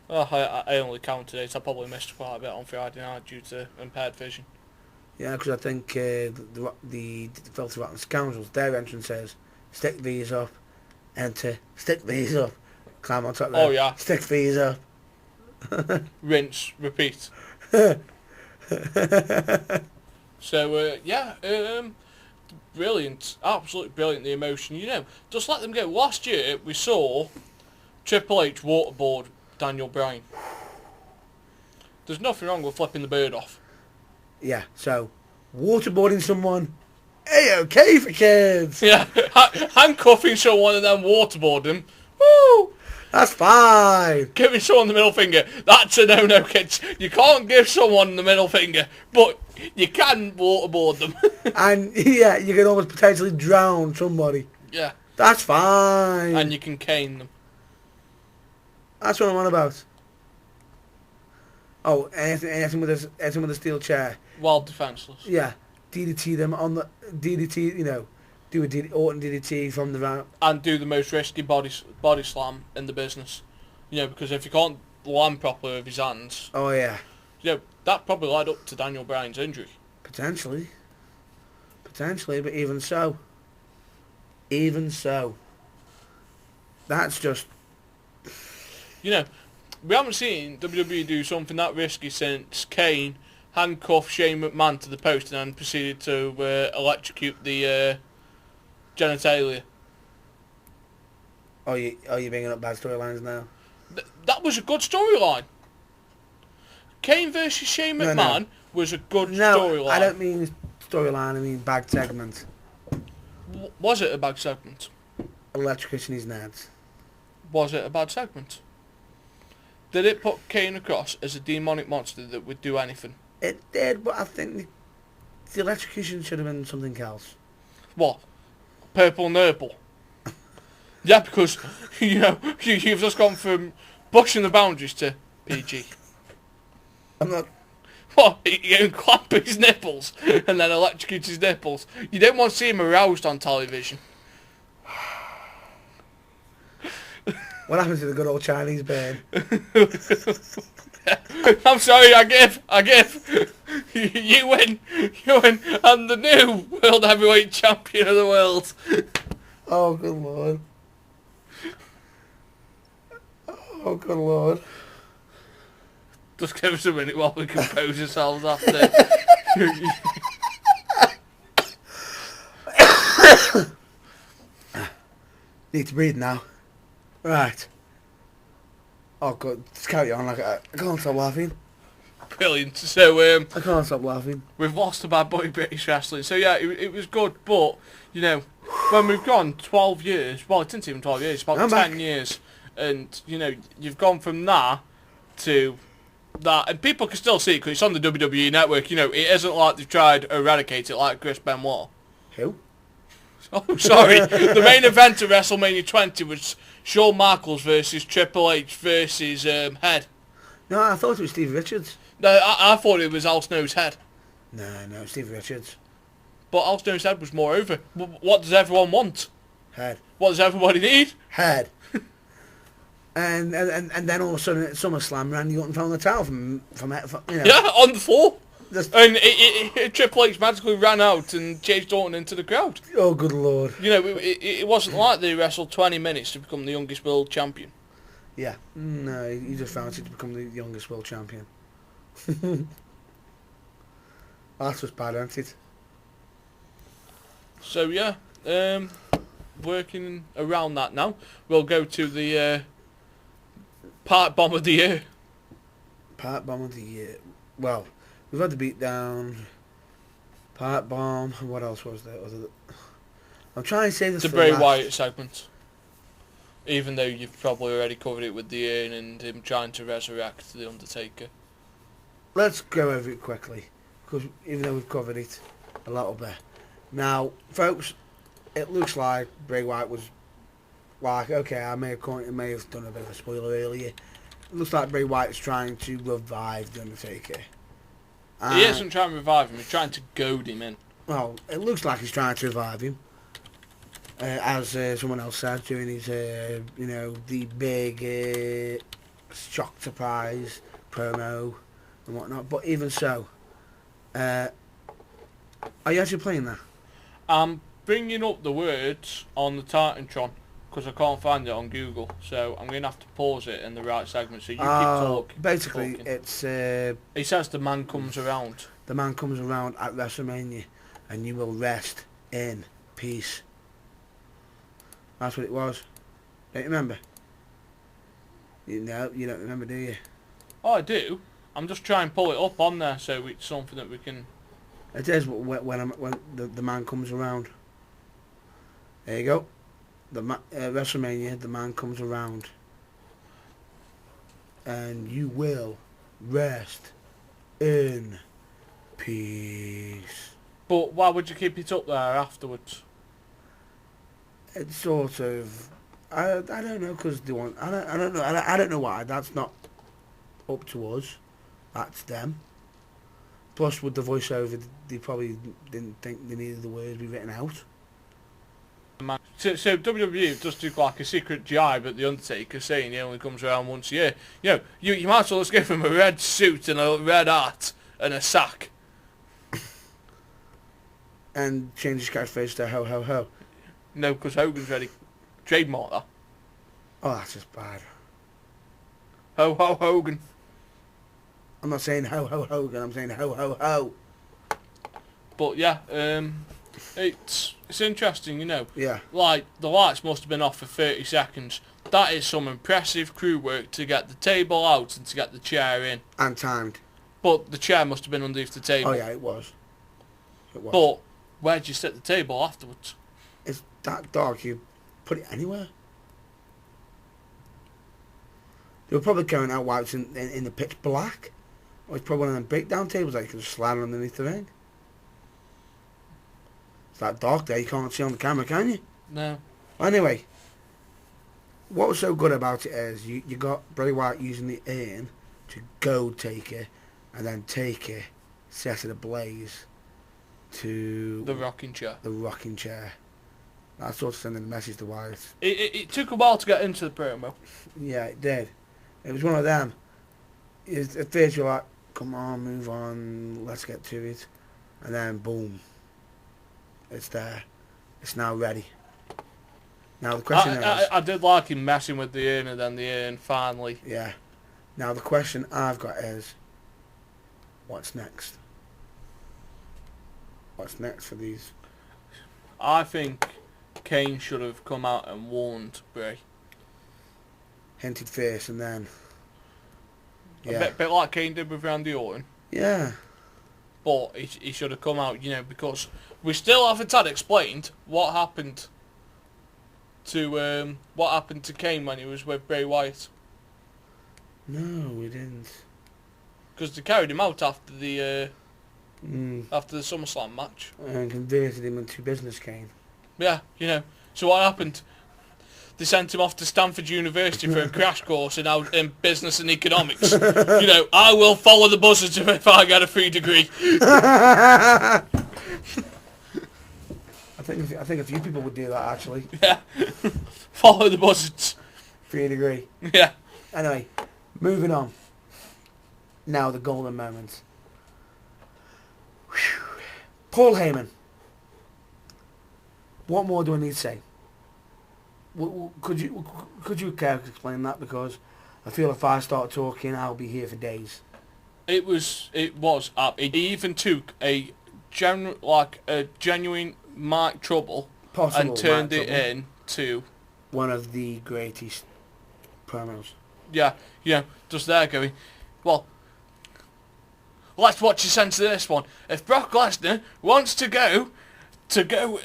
Oh, I only counted 8. I probably missed quite a bit on Friday night due to impaired vision. Yeah, because I think the Filthy Rotten Scoundrels, their entrance says, stick these up, enter, stick these up, climb on top of Oh, yeah. stick these up. Rinse, repeat. So, brilliant. Absolutely brilliant, the emotion. You know, just let them go. Last year, we saw Triple H waterboard Daniel Bryan. There's nothing wrong with flipping the bird off. Yeah, so, waterboarding someone, A-OK for kids. Yeah, handcuffing someone and then waterboard them. Woo! That's fine. Giving someone the middle finger, that's a no-no, kids. You can't give someone the middle finger, but you can waterboard them. And, yeah, you can almost potentially drown somebody. Yeah. That's fine. And you can cane them. That's what I'm on about. Oh, anything with a steel chair. While defenceless. Yeah, DDT them on the DDT. You know, do a Orton DDT from the round. And do the most risky body slam in the business. You know, because if you can't land properly with his hands, Oh yeah, you know, that probably led up to Daniel Bryan's injury. potentially, but even so, that's just. You know, we haven't seen WWE do something that risky since Kane handcuffed Shane McMahon to the post and then proceeded to electrocute the genitalia. Oh, you bringing up bad storylines now? That was a good storyline. Kane versus Shane McMahon was a good storyline. No, I don't mean storyline. I mean bad segment. Was it a bad segment? Electrocution his nads. Was it a bad segment? Did it put Kane across as a demonic monster that would do anything? It did, but I think the electrocution should have been something else. What? Purple nurple? Yeah, because, you know, you've just gone from pushing the boundaries to PG. I'm not. What? You can clamp his nipples and then electrocute his nipples. You don't want to see him aroused on television. What happened to the good old Chinese burn? I'm sorry, I give. You win. I'm the new World Heavyweight Champion of the world. Oh, good lord. Oh, good lord. Just give us a minute while we compose ourselves after. Need to breathe now. Right. Oh, God. Just carry on. I can't stop laughing. Brilliant. So, I can't stop laughing. we've lost a bad boy British wrestling. So, yeah, it was good, but, you know, when we've gone 12 years, well, it didn't even 12 years, about I'm 10 back. years, and, you know, you've gone from that to that, and people can still see it because it's on the WWE network, you know, it isn't like they've tried to eradicate it like Chris Benoit. Who? Oh, sorry. The main event of WrestleMania 20 was Shawn Michaels versus Triple H versus Head. No, I thought it was Steve Richards. No, I thought it was Al Snow's Head. No, Steve Richards. But Al Snow's Head was more over. What does everyone want? Head. What does everybody need? Head. and then all of a sudden at SummerSlam, Randy Orton found the towel from you know. Yeah, on the floor. Just, And Triple H magically ran out and chased Orton into the crowd. oh, good lord. You know, it wasn't like they wrestled 20 minutes to become the youngest world champion. Yeah. No, he just found it to become the youngest world champion. That's just bad, isn't it? So, yeah, working around that now. We'll go to the part bomb of the year. Part bomb of the year. Well, we've had the beatdown. Part bomb. What else was there? I'm trying to say this. The for Bray last. Wyatt segment. Even though you've probably already covered it with the urn and him trying to resurrect the Undertaker. Let's go over it quickly, because even though we've covered it a little bit. Now, folks, it looks like Bray Wyatt was like, okay, I may have done a bit of a spoiler earlier. It looks like Bray Wyatt's trying to revive The Undertaker. He isn't trying to revive him, he's trying to goad him in. Well, it looks like he's trying to revive him. As someone else said during his, the big shock surprise promo and whatnot. But even so, are you actually playing that? I'm bringing up the words on the Titantron because I can't find it on Google, so I'm going to have to pause it in the right segment, so you keep talking. Basically, talking. it's... He says the man comes around. The man comes around at WrestleMania and you will rest in peace. That's what it was. Don't you remember? You don't remember, do you? Oh, I do. I'm just trying to pull it up on there so it's something that we can... It is when the man comes around. There you go. WrestleMania, the man comes around. And you will rest in peace. But why would you keep it up there afterwards? It's sort of... I don't know, because they want... I don't know. I don't know why. That's not up to us. That's them. Plus, with the voiceover, they probably didn't think they needed the words be written out. So WWE does do like a secret jibe at The Undertaker saying he only comes around once a year. You might as well just give him a red suit and a red hat and a sack. And change his catchphrase to ho ho ho. No, because Hogan's ready. Trademark that. Oh, that's just bad. Ho ho Hogan. I'm not saying ho ho Hogan, I'm saying ho ho ho. But yeah, it's interesting, Yeah. Like, the lights must have been off for 30 seconds. That is some impressive crew work to get the table out and to get the chair in. And timed. But the chair must have been underneath the table. Oh yeah, it was. But where'd you set the table afterwards? It's that dark, you put it anywhere. They were probably carrying out while it's in the pitch black. Or it's probably one of them breakdown tables that you can just slide underneath the ring. It's that dark there, you can't see on the camera, can you? No. Anyway, what was so good about it is you got Bray Wyatt using the urn to goad Taker, and then Taker set it ablaze to The rocking chair. The rocking chair. That's sort of sending a message to Wyatt. It took a while to get into the promo. Yeah, it did. It was one of them. At first you're like, come on, move on, let's get to it. And then, boom. It's there. It's now ready. Now the question is... I did like him messing with the urn and then the urn finally... Yeah. Now the question I've got is, what's next? What's next for these? I think Kane should have come out and warned Bray. Hinted first and then... Yeah. A bit like Kane did with Randy Orton. Yeah. But he should have come out, because we still haven't had explained what happened to Kane when he was with Bray Wyatt. No, we didn't. Because they carried him out after the SummerSlam match. And converted him into business Kane. Yeah, So what happened? They sent him off to Stanford University for a crash course in business and economics. I will follow the buzzards if I get a free degree. I think a few people would do that actually. Yeah. Follow the buzzards. Free degree. Yeah. Anyway, moving on. Now the golden moment. Whew. Paul Heyman. What more do I need to say? Could you care to explain that, because I feel if I start talking I'll be here for days. It was up. He even took a genuine mic trouble Possible and turned mic it trouble. into One of the greatest promos. Yeah, just there going, well, let's watch the sense of this one. If Brock Lesnar wants to go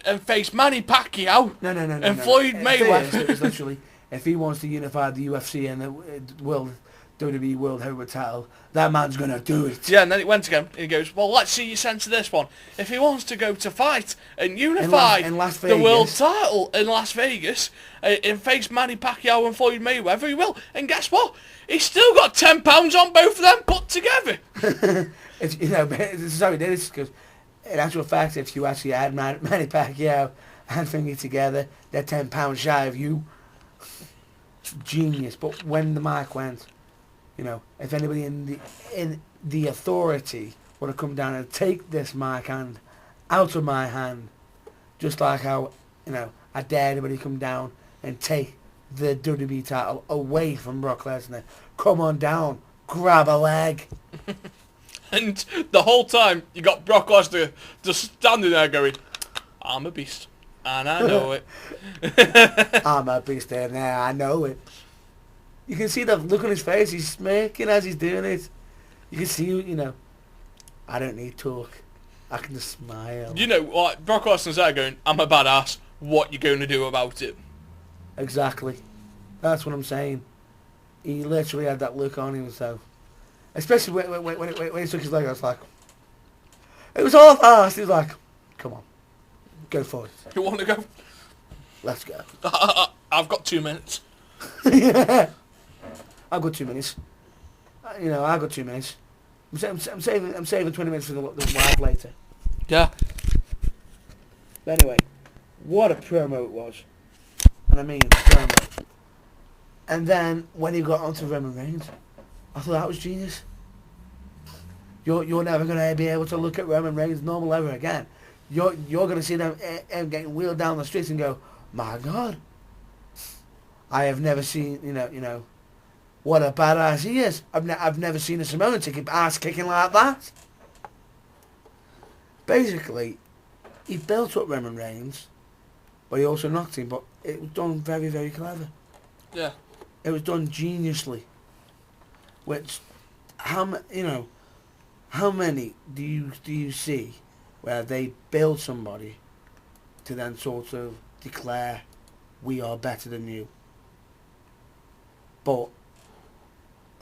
and face Manny Pacquiao No. Floyd At Mayweather. first, it was literally, if he wants to unify the UFC and the world WWE World Heavyweight title, that man's going to do it. Yeah, and then it went again. And he goes, well, let's see your sense of this one. If he wants to go to fight and unify In Las the world Vegas. title in Las Vegas and face Manny Pacquiao and Floyd Mayweather, he will. And guess what? He's still got £10 on both of them put together. It's, you know, this is how he did it, because in actual fact, if you actually add Manny Pacquiao and Thingy together, they're £10 shy of you. Genius. But when the mic went, you know, if anybody in the authority would have come down and take this mic hand out of my hand, just like how, you know, I dare anybody come down and take the WWE title away from Brock Lesnar. Come on down, grab a leg. And the whole time, you got Brock Lesnar just standing there going, I'm a beast. And I know it. I'm a beast there now, I know it. You can see the look on his face, he's smirking as he's doing it. You can see, you know, I don't need talk. I can just smile. You know, like, Brock Lesnar's there going, I'm a badass. What you going to do about it? Exactly. That's what I'm saying. He literally had that look on himself. Especially when he took his leg, I was like... It was all fast. He was like, come on. Go for it. You want to go? Let's go. I've got 2 minutes. Yeah. I've got 2 minutes. You know, I've got 2 minutes. I'm saving 20 minutes for the wife later. Yeah. But anyway, what a promo it was. And I mean, promo. And then when he got onto Roman Reigns, I thought that was genius. You're never going to be able to look at Roman Reigns normal ever again. You're going to see them getting wheeled down the streets and go, my God, I have never seen, you know, what a badass he is. I've never seen a Samoan take ass kicking like that. Basically, he built up Roman Reigns, but he also knocked him. But it was done very, very clever. Yeah. It was done geniusly. Which, how many do you see where they build somebody to then sort of declare, we are better than you? But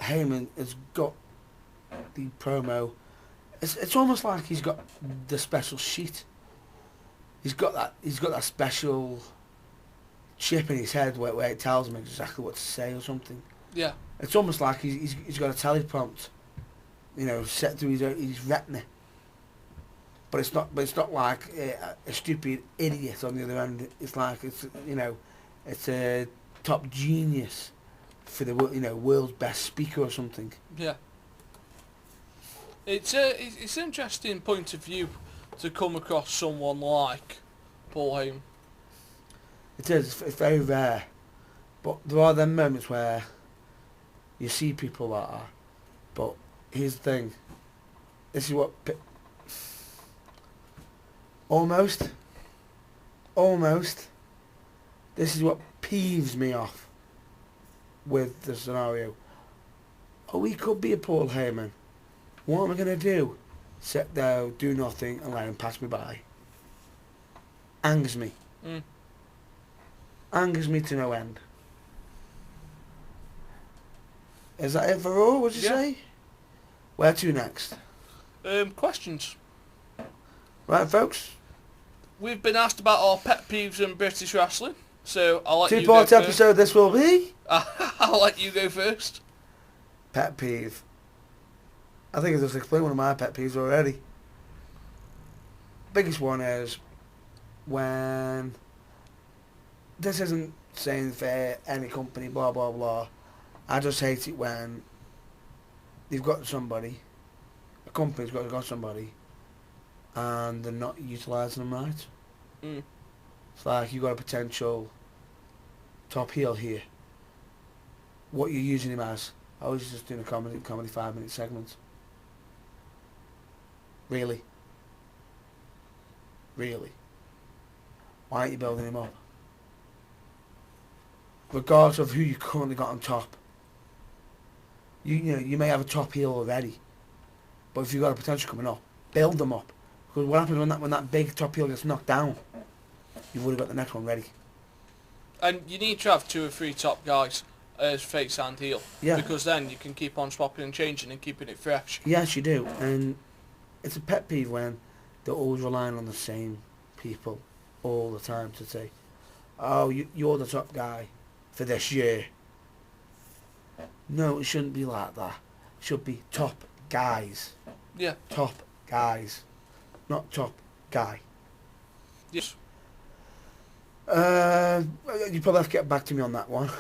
Heyman has got the promo. It's almost like he's got the special sheet. He's got that special chip in his head where it tells him exactly what to say or something. Yeah. It's almost like he's got a teleprompt, you know, set through his retina. But it's not like a stupid idiot on the other end. It's like it's a top genius for the world's best speaker or something. Yeah. It's an interesting point of view to come across someone like Paul Heyman. It is. It's very rare, but there are them moments where you see people that are. But here's the thing. This is what almost. This is what peeves me off with the scenario. Oh, he could be a Paul Heyman. What am I going to do? Sit there, do nothing, and let him pass me by. Angers me. Mm. Angers me to no end. Is that it for Raw, would you say? Where to next? Questions. Right, folks? We've been asked about our pet peeves in British wrestling, so I'll let you go Two-part first. episode this will be. I'll let you go first. Pet peeve. I think I just explained one of my pet peeves already. Biggest one is when... This isn't saying for any company, blah, blah, blah. I just hate it when they've got somebody, a company's got somebody, and they're not utilising them right. Mm. It's like you've got a potential top heel here. What you're using him as? I was just doing a comedy 5-minute segment. Really? Really? Why aren't you building him up? Regardless of who you currently got on top. You may have a top heel already, but if you've got a potential coming up, build them up. Because what happens when that big top heel gets knocked down? You've already got the next one ready. And you need to have 2 or 3 top guys as face and heel. Yeah. Because then you can keep on swapping and changing and keeping it fresh. Yes, you do. And it's a pet peeve when they're always relying on the same people all the time to say, oh, you're the top guy for this year. No, it shouldn't be like that. It should be top guys. Yeah. Top guys. Not top guy. Yes. You probably have to get back to me on that one.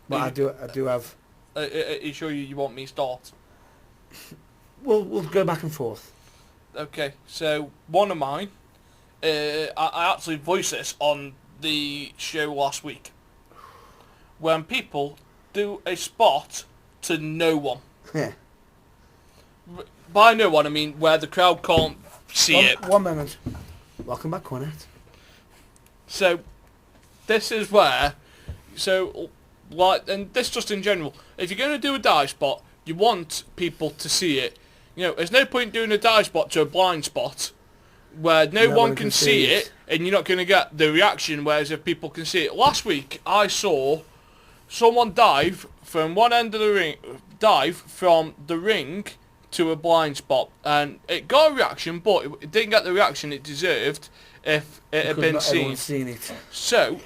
But I do have... Are you sure you want me to start? We'll go back and forth. Okay, so one of mine, I actually voiced this on the show last week. When people do a spot to no one. Yeah. By no one, I mean where the crowd can't see it. 1 minute. Welcome back, Cornet. So, this is where, and this just in general, if you're going to do a dive spot, you want people to see it. You know, there's no point doing a dive spot to a blind spot where no one can see it, and you're not going to get the reaction, whereas if people can see it. Last week, I saw someone dive from one end of the ring, from the ring to a blind spot, and it got a reaction, but it didn't get the reaction it deserved if it had been seen. Seen it. So,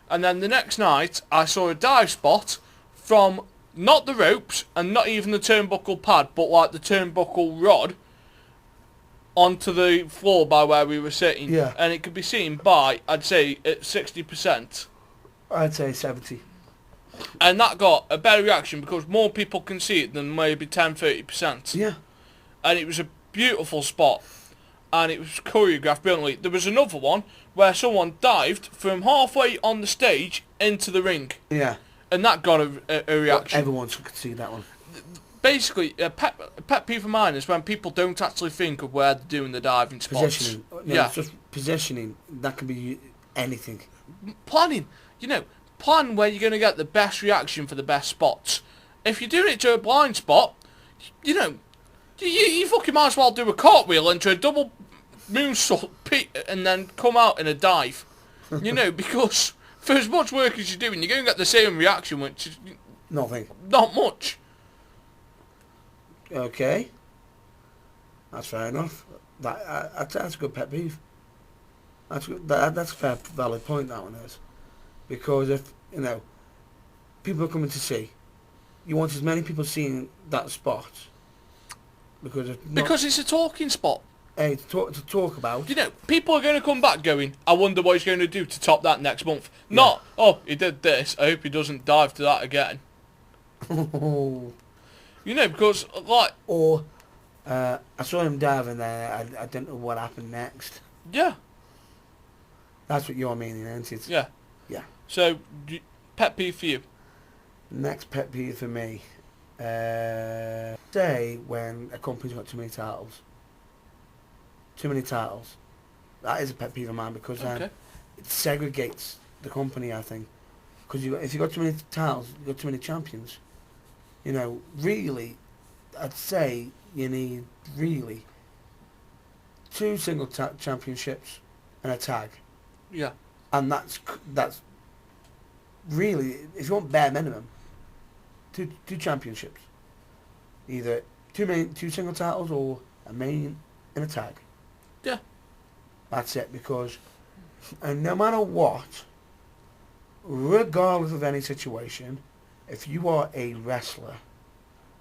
and then the next night, I saw a dive spot from not the ropes and not even the turnbuckle pad, but like the turnbuckle rod onto the floor by where we were sitting. Yeah. And it could be seen by, I'd say, at 60%. I'd say 70. And that got a better reaction because more people can see it than maybe 10-30%. Yeah. And it was a beautiful spot. And it was choreographed brilliantly. There was another one where someone dived from halfway on the stage into the ring. Yeah. And that got a reaction. Everyone could see that one. Basically, a pet peeve of mine is when people don't actually think of where they're doing the diving spots. Positioning. No, yeah. It's just positioning. That can be anything. Planning. You know, plan where you're going to get the best reaction for the best spots. If you're doing it to a blind spot, you know, you fucking might as well do a cartwheel into a double moonsault and then come out in a dive. You know, because for as much work as you're doing, you're going to get the same reaction, which is nothing. Not much. Okay. That's fair enough. That's a good pet peeve. That's a fair, valid point, that one is. Because if, you know, people are coming to see, you want as many people seeing that spot. Because it's a talking spot. Hey, to talk about. You know, people are going to come back going, I wonder what he's going to do to top that next month. Yeah. Not, oh, he did this, I hope he doesn't dive to that again. You know, because, like... Or, I saw him diving there, I didn't know what happened next. Yeah. That's what you're meaning, isn't it? Yeah. Yeah. So, pet peeve for you? Next pet peeve for me. Say when a company's got too many titles. Too many titles. That is a pet peeve of mine because it segregates the company, I think. Because if you've got too many titles, you've got too many champions. You know, really, I'd say you need, really, 2 single championships and a tag. Yeah. And that's really, if you want bare minimum, two championships. Either two single titles or a main and a tag. Yeah. That's it, because and no matter what, regardless of any situation, if you are a wrestler,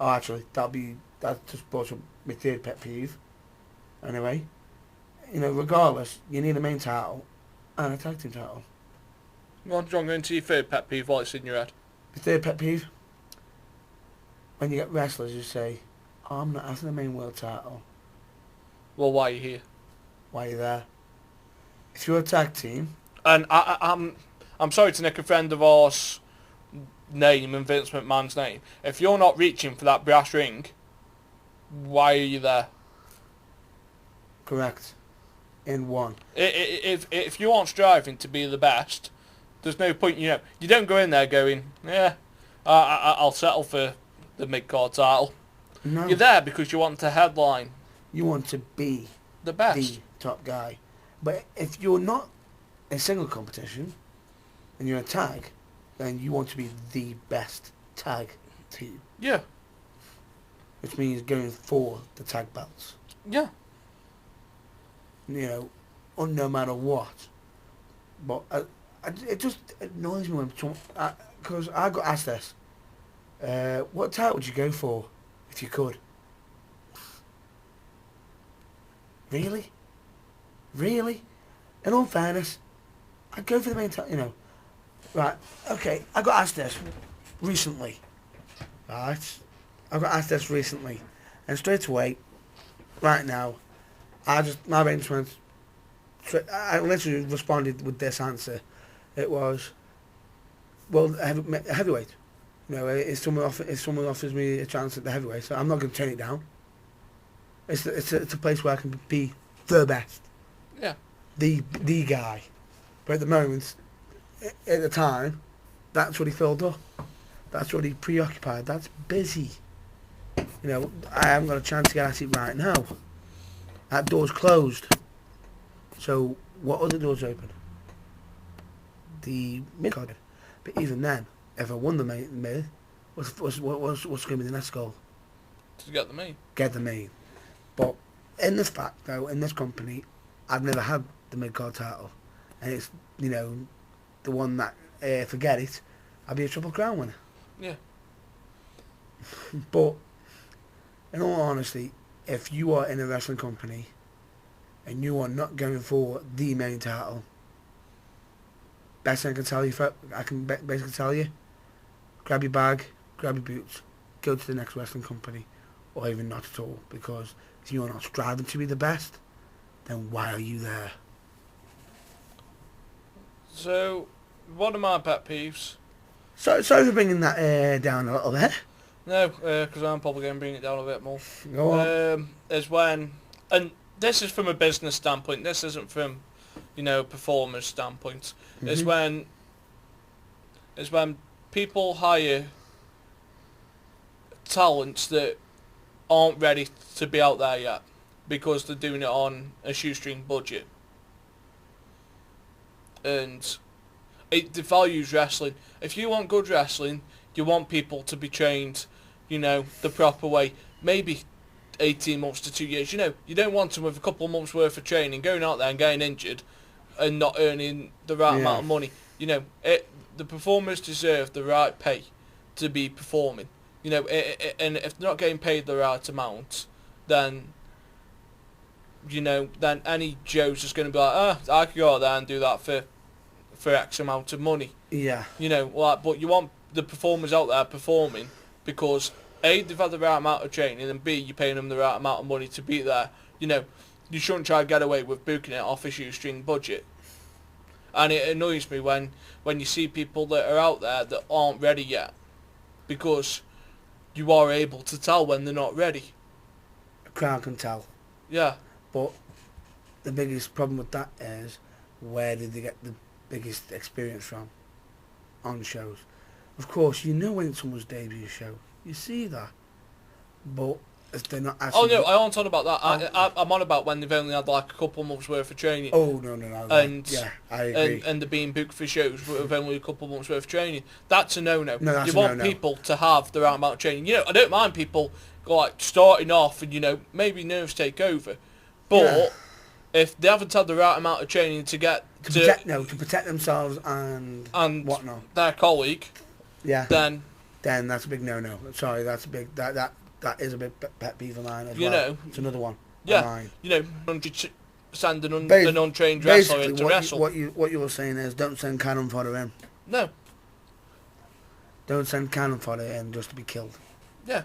actually that just brought up my third pet peeve. Anyway, you know, regardless, you need a main title and a tag team title. Well, John, go into your third pet peeve while it's in your head. The third pet peeve, when you get wrestlers who say, oh, I'm not after the main world title. Well, why are you here? Why are you there? If you're a tag team... And I'm sorry to nick a friend of ours' name and Vince McMahon's name. If you're not reaching for that brass ring, why are you there? Correct. In one. If you aren't striving to be the best, there's no point, you know. You don't go in there going, yeah, I'll settle for the mid-card title. No. You're there because you want to headline. You want to be the best. The top guy. But if you're not in single competition and you're a tag, then you want to be the best tag team, Yeah. which means going for the tag belts. Yeah. You know, no matter what. But it just annoys me when because I got asked this. What title would you go for if you could? Really? Really? In all fairness, I'd go for the main title, you know. Right, okay, I got asked this recently. Right? I got asked this recently. And straight away, right now, my brain just went, I literally responded with this answer. It was, well, heavyweight. You know, if someone offers me a chance at the heavyweight, so I'm not going to turn it down. It's a place where I can be the best, Yeah. the guy. But at the moment, at the time, that's what he filled up. That's what he preoccupied. That's busy. You know, I haven't got a chance to get at it right now. That door's closed. So what other doors open? The mid card. But even then, if I won the mid, what's going to be the next goal? To get the main. Get the main. But in this fact, though, in this company, I've never had the mid card title, and it's, you know, the one that forget it, I'll be a Triple Crown winner. Yeah. But in all honesty, if you are in a wrestling company and you are not going for the main title, best thing I can tell you, basically tell you, grab your bag, grab your boots, go to the next wrestling company, or even not at all, because if you're not striving to be the best, then why are you there? So, one of my pet peeves. Sorry for bringing that down a little bit. No, because I'm probably going to bring it down a bit more. Go on. Is when, and this is from a business standpoint. This isn't from, you know, performers standpoint. Is when people hire talents that aren't ready to be out there yet because they're doing it on a shoestring budget. And it devalues wrestling. If you want good wrestling, you want people to be trained, you know, the proper way. Maybe 18 months to 2 years. You know, you don't want them with a couple of months worth of training, going out there and getting injured and not earning the right amount of money. You know, the performers deserve the right pay to be performing. You know, and if they're not getting paid the right amount, then, you know, then any Joe's just going to be like, I could go out there and do that for X amount of money. Yeah. You know, like, but you want the performers out there performing because A, they've had the right amount of training, and B, you're paying them the right amount of money to be there. You know, you shouldn't try to get away with booking it off a shoestring budget. And it annoys me when you see people that are out there that aren't ready yet, because you are able to tell when they're not ready. A crowd can tell. Yeah. But the biggest problem with that is, where did they get the biggest experience from? On shows. Of course, you know when someone's debut show. You see that. But if they're not actually... Oh, no, I aren't on about that. I'm on about when they've only had like a couple of months worth of training. Oh, no. And, yeah, I agree. And they're being booked for shows with only a couple of months worth of training. That's a no-no. No, that's you want people to have the right amount of training. You know, I don't mind people like starting off and, you know, maybe nerves take over. But if they haven't had the right amount of training to get... To protect themselves and whatnot. Their colleague. Yeah. Then that's a big no-no. Sorry, that's a big... That is a big pet peeve of mine as you well. know, it's another one. Yeah. Mine. You know, send an untrained wrestler in to wrestle. What you were saying is, don't send cannon fodder in. No. Don't send cannon fodder in just to be killed. Yeah.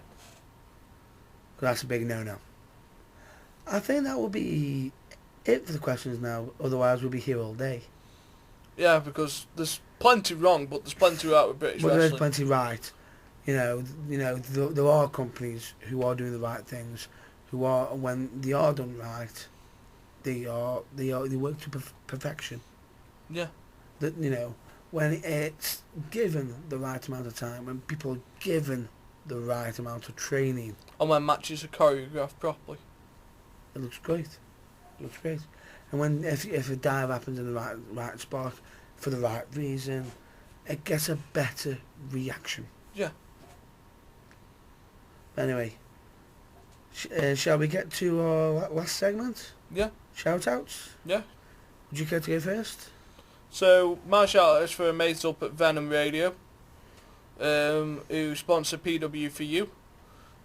That's a big no-no. I think that will be it for the questions now. Otherwise, we'll be here all day. Yeah, because there's plenty wrong, but there's plenty right with British wrestling. There's plenty right. You know, there are companies who are doing the right things, who are, when they are done right, they work to perfection. Yeah. That, you know, when it's given the right amount of time, when people are given the right amount of training, And when matches are choreographed properly. it looks great. It looks great. And when if a dive happens in the right spot for the right reason, it gets a better reaction. Yeah. Anyway, shall we get to our last segment? Yeah. Shout-outs? Yeah. Would you care to go first? So, my shout-out is for mates up at Venom Radio, who sponsor PW for You.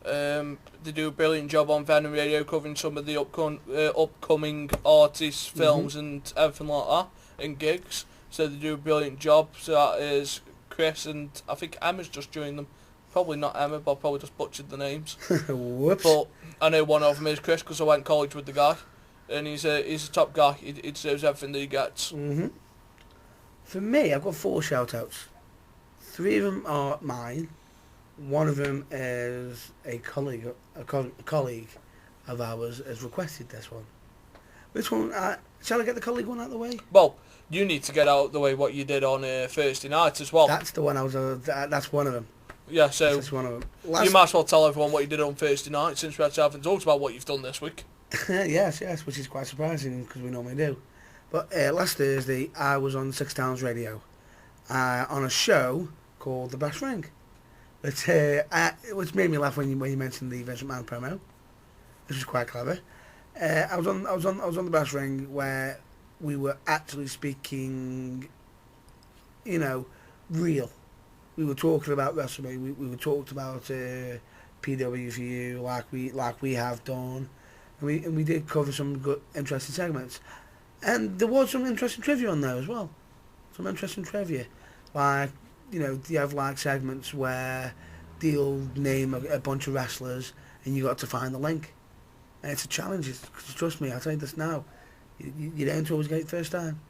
They do a brilliant job on Venom Radio, covering some of the upcoming artists, films and everything like that, and gigs. So they do a brilliant job. So that is Chris and I think Emma's just joined them. Probably not Emma, but I probably just butchered the names. Whoops. But I know one of them is Chris because I went to college with the guy. And he's a top guy. He deserves everything that he gets. For me, I've got 4 shout-outs. 3 of them are mine. One of them is a colleague of ours has requested this one. Which one? Shall I get the colleague one out of the way? Well, you need to get out of the way what you did on Thursday night as well. That's the one I was. That's one of them. Yeah, so That's one of them. you might as well tell everyone what you did on Thursday night since we haven't talked about what you've done this week. yes, which is quite surprising because we normally do. But last Thursday, I was on 6 Towns Radio on a show called The Brass Ring, which made me laugh when you mentioned the Vincent Mann promo, which was quite clever. I was on The Brass Ring where we were actually speaking, real. We were talking about wrestling. We were talking about PWVU like we have done, and we did cover some good, interesting segments. And there was some interesting trivia on there as well. Some interesting trivia. Like, you have like segments where they'll name a bunch of wrestlers and you got to find the link. And it's a challenge. Trust me, I'll tell you this now. You don't always get it first time.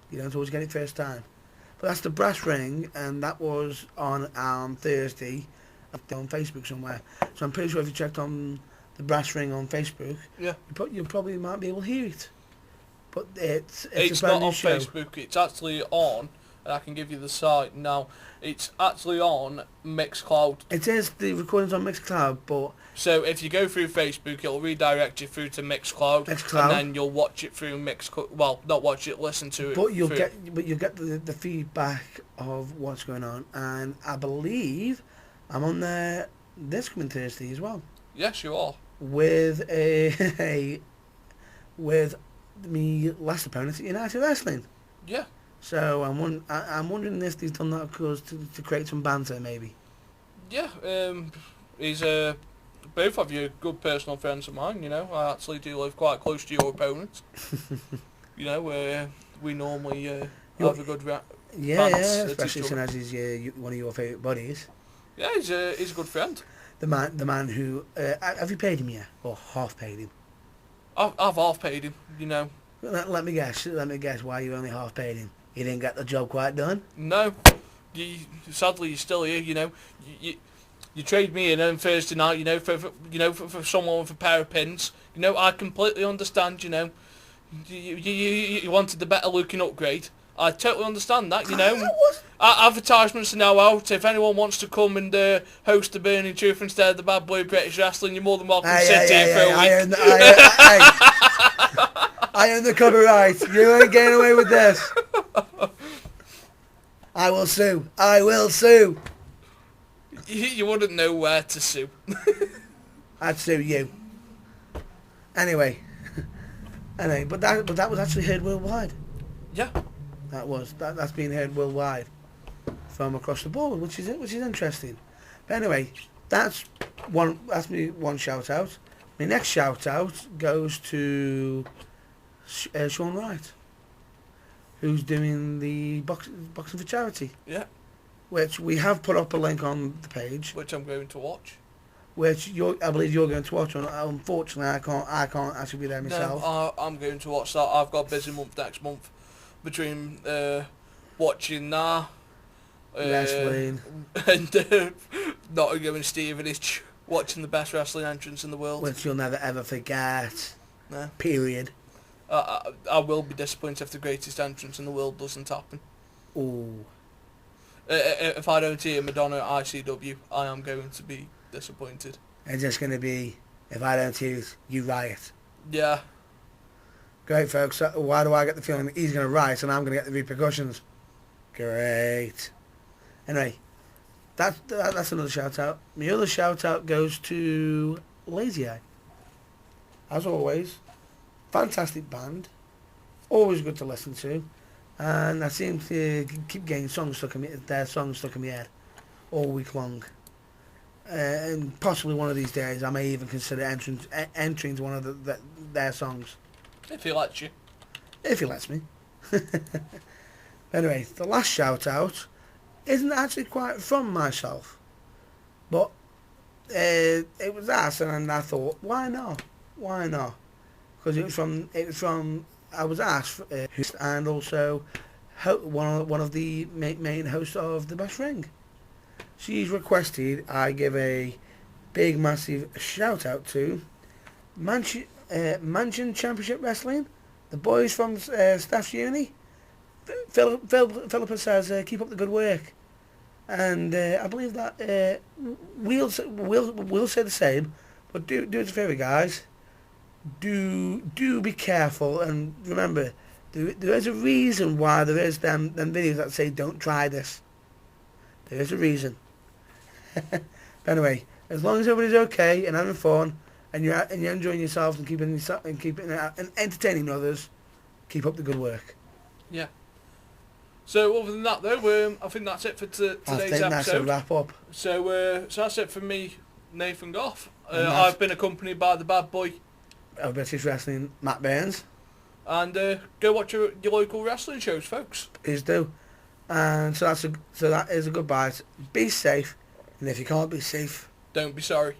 But that's the Brass Ring, and that was on Thursday on Facebook somewhere. So I'm pretty sure if you checked on the Brass Ring on Facebook, yeah, you probably might be able to hear it. But it's it's a brand not new on show. Facebook. It's actually on, and I can give you the site now. It's actually on Mixcloud. It is, the recording's on Mixcloud, but so if you go through Facebook, it'll redirect you through to Mixcloud, and then you'll watch it through Mixcloud. Well, not watch it, listen to it. But you'll get the feedback of what's going on, and I believe I'm on there this coming Thursday as well. Yes, you are. With with me last opponent at United Wrestling. Yeah. So I'm wondering if they've done that because to create some banter maybe. Yeah. He's both of you good personal friends of mine. I actually do live quite close to your opponents. We normally have a good yeah, especially since he's one of your favourite buddies. Yeah, he's a good friend. The man who have you paid him yet, or half paid him? I've half paid him. Let me guess why you only half paid him. You didn't get the job quite done. No, sadly you're still here. You trade me in on Thursday night. For someone with a pair of pins. I completely understand. You wanted the better looking upgrade. I totally understand that. Advertisements are now out. If anyone wants to come and host the Burning Truth instead of the Bad Boy British Wrestling, you're more than welcome to sit here for a week. I own the copyright. You ain't getting away with this. I will sue. You wouldn't know where to sue. I'd sue you. Anyway, but that was actually heard worldwide. Yeah. That's being heard worldwide from across the board, which is interesting. But anyway, that's me one shout out. My next shout out goes to Sean Wright, who's doing the boxing for charity. Yeah. Which we have put up a link on the page. Which I'm going to watch. Which I believe you're going to watch. Unfortunately, I can't actually be there myself. No, I'm going to watch that. I've got a busy month next month between watching that, wrestling, and Nottingham and Stevenage watching the best wrestling entrance in the world. Which you'll never ever forget. No. Period. I will be disappointed if the greatest entrance in the world doesn't happen. Ooh. If I don't hear Madonna at ICW, I am going to be disappointed. It's just going to be, if I don't hear it, you riot. Yeah. Great, folks. Why do I get the feeling that he's going to riot and I'm going to get the repercussions? Great. Anyway, that's another shout out. My other shout out goes to Lazy Eye. As always, fantastic band, always good to listen to, and I seem to keep getting their songs stuck in my head all week long. And possibly one of these days, I may even consider entering to one of their songs. If he lets you. If he lets me. Anyway, the last shout out isn't actually quite from myself, but it was asked, and I thought, why not? Why not? Because it was from I was asked, and also one of the main hosts of the Best Ring. She's requested I give a big, massive shout out to Mansion Championship Wrestling, the boys from Staff's Uni. Philippa says, keep up the good work. And I believe that we'll say the same, but do us a favour, guys. Do be careful, and remember, there is a reason why there is them videos that say don't try this. There is a reason. But anyway, as long as everybody's okay and having fun, and you're enjoying yourselves and keeping and entertaining others, keep up the good work. Yeah. So other than that, though, I think that's it for today's episode. That's a wrap up. So that's it for me, Nathan Goff. I've been accompanied by the bad boy of British Wrestling, Matt Burns. And go watch your local wrestling shows, folks. Please do. And so that is a goodbye. Be safe, and if you can't be safe, don't be sorry.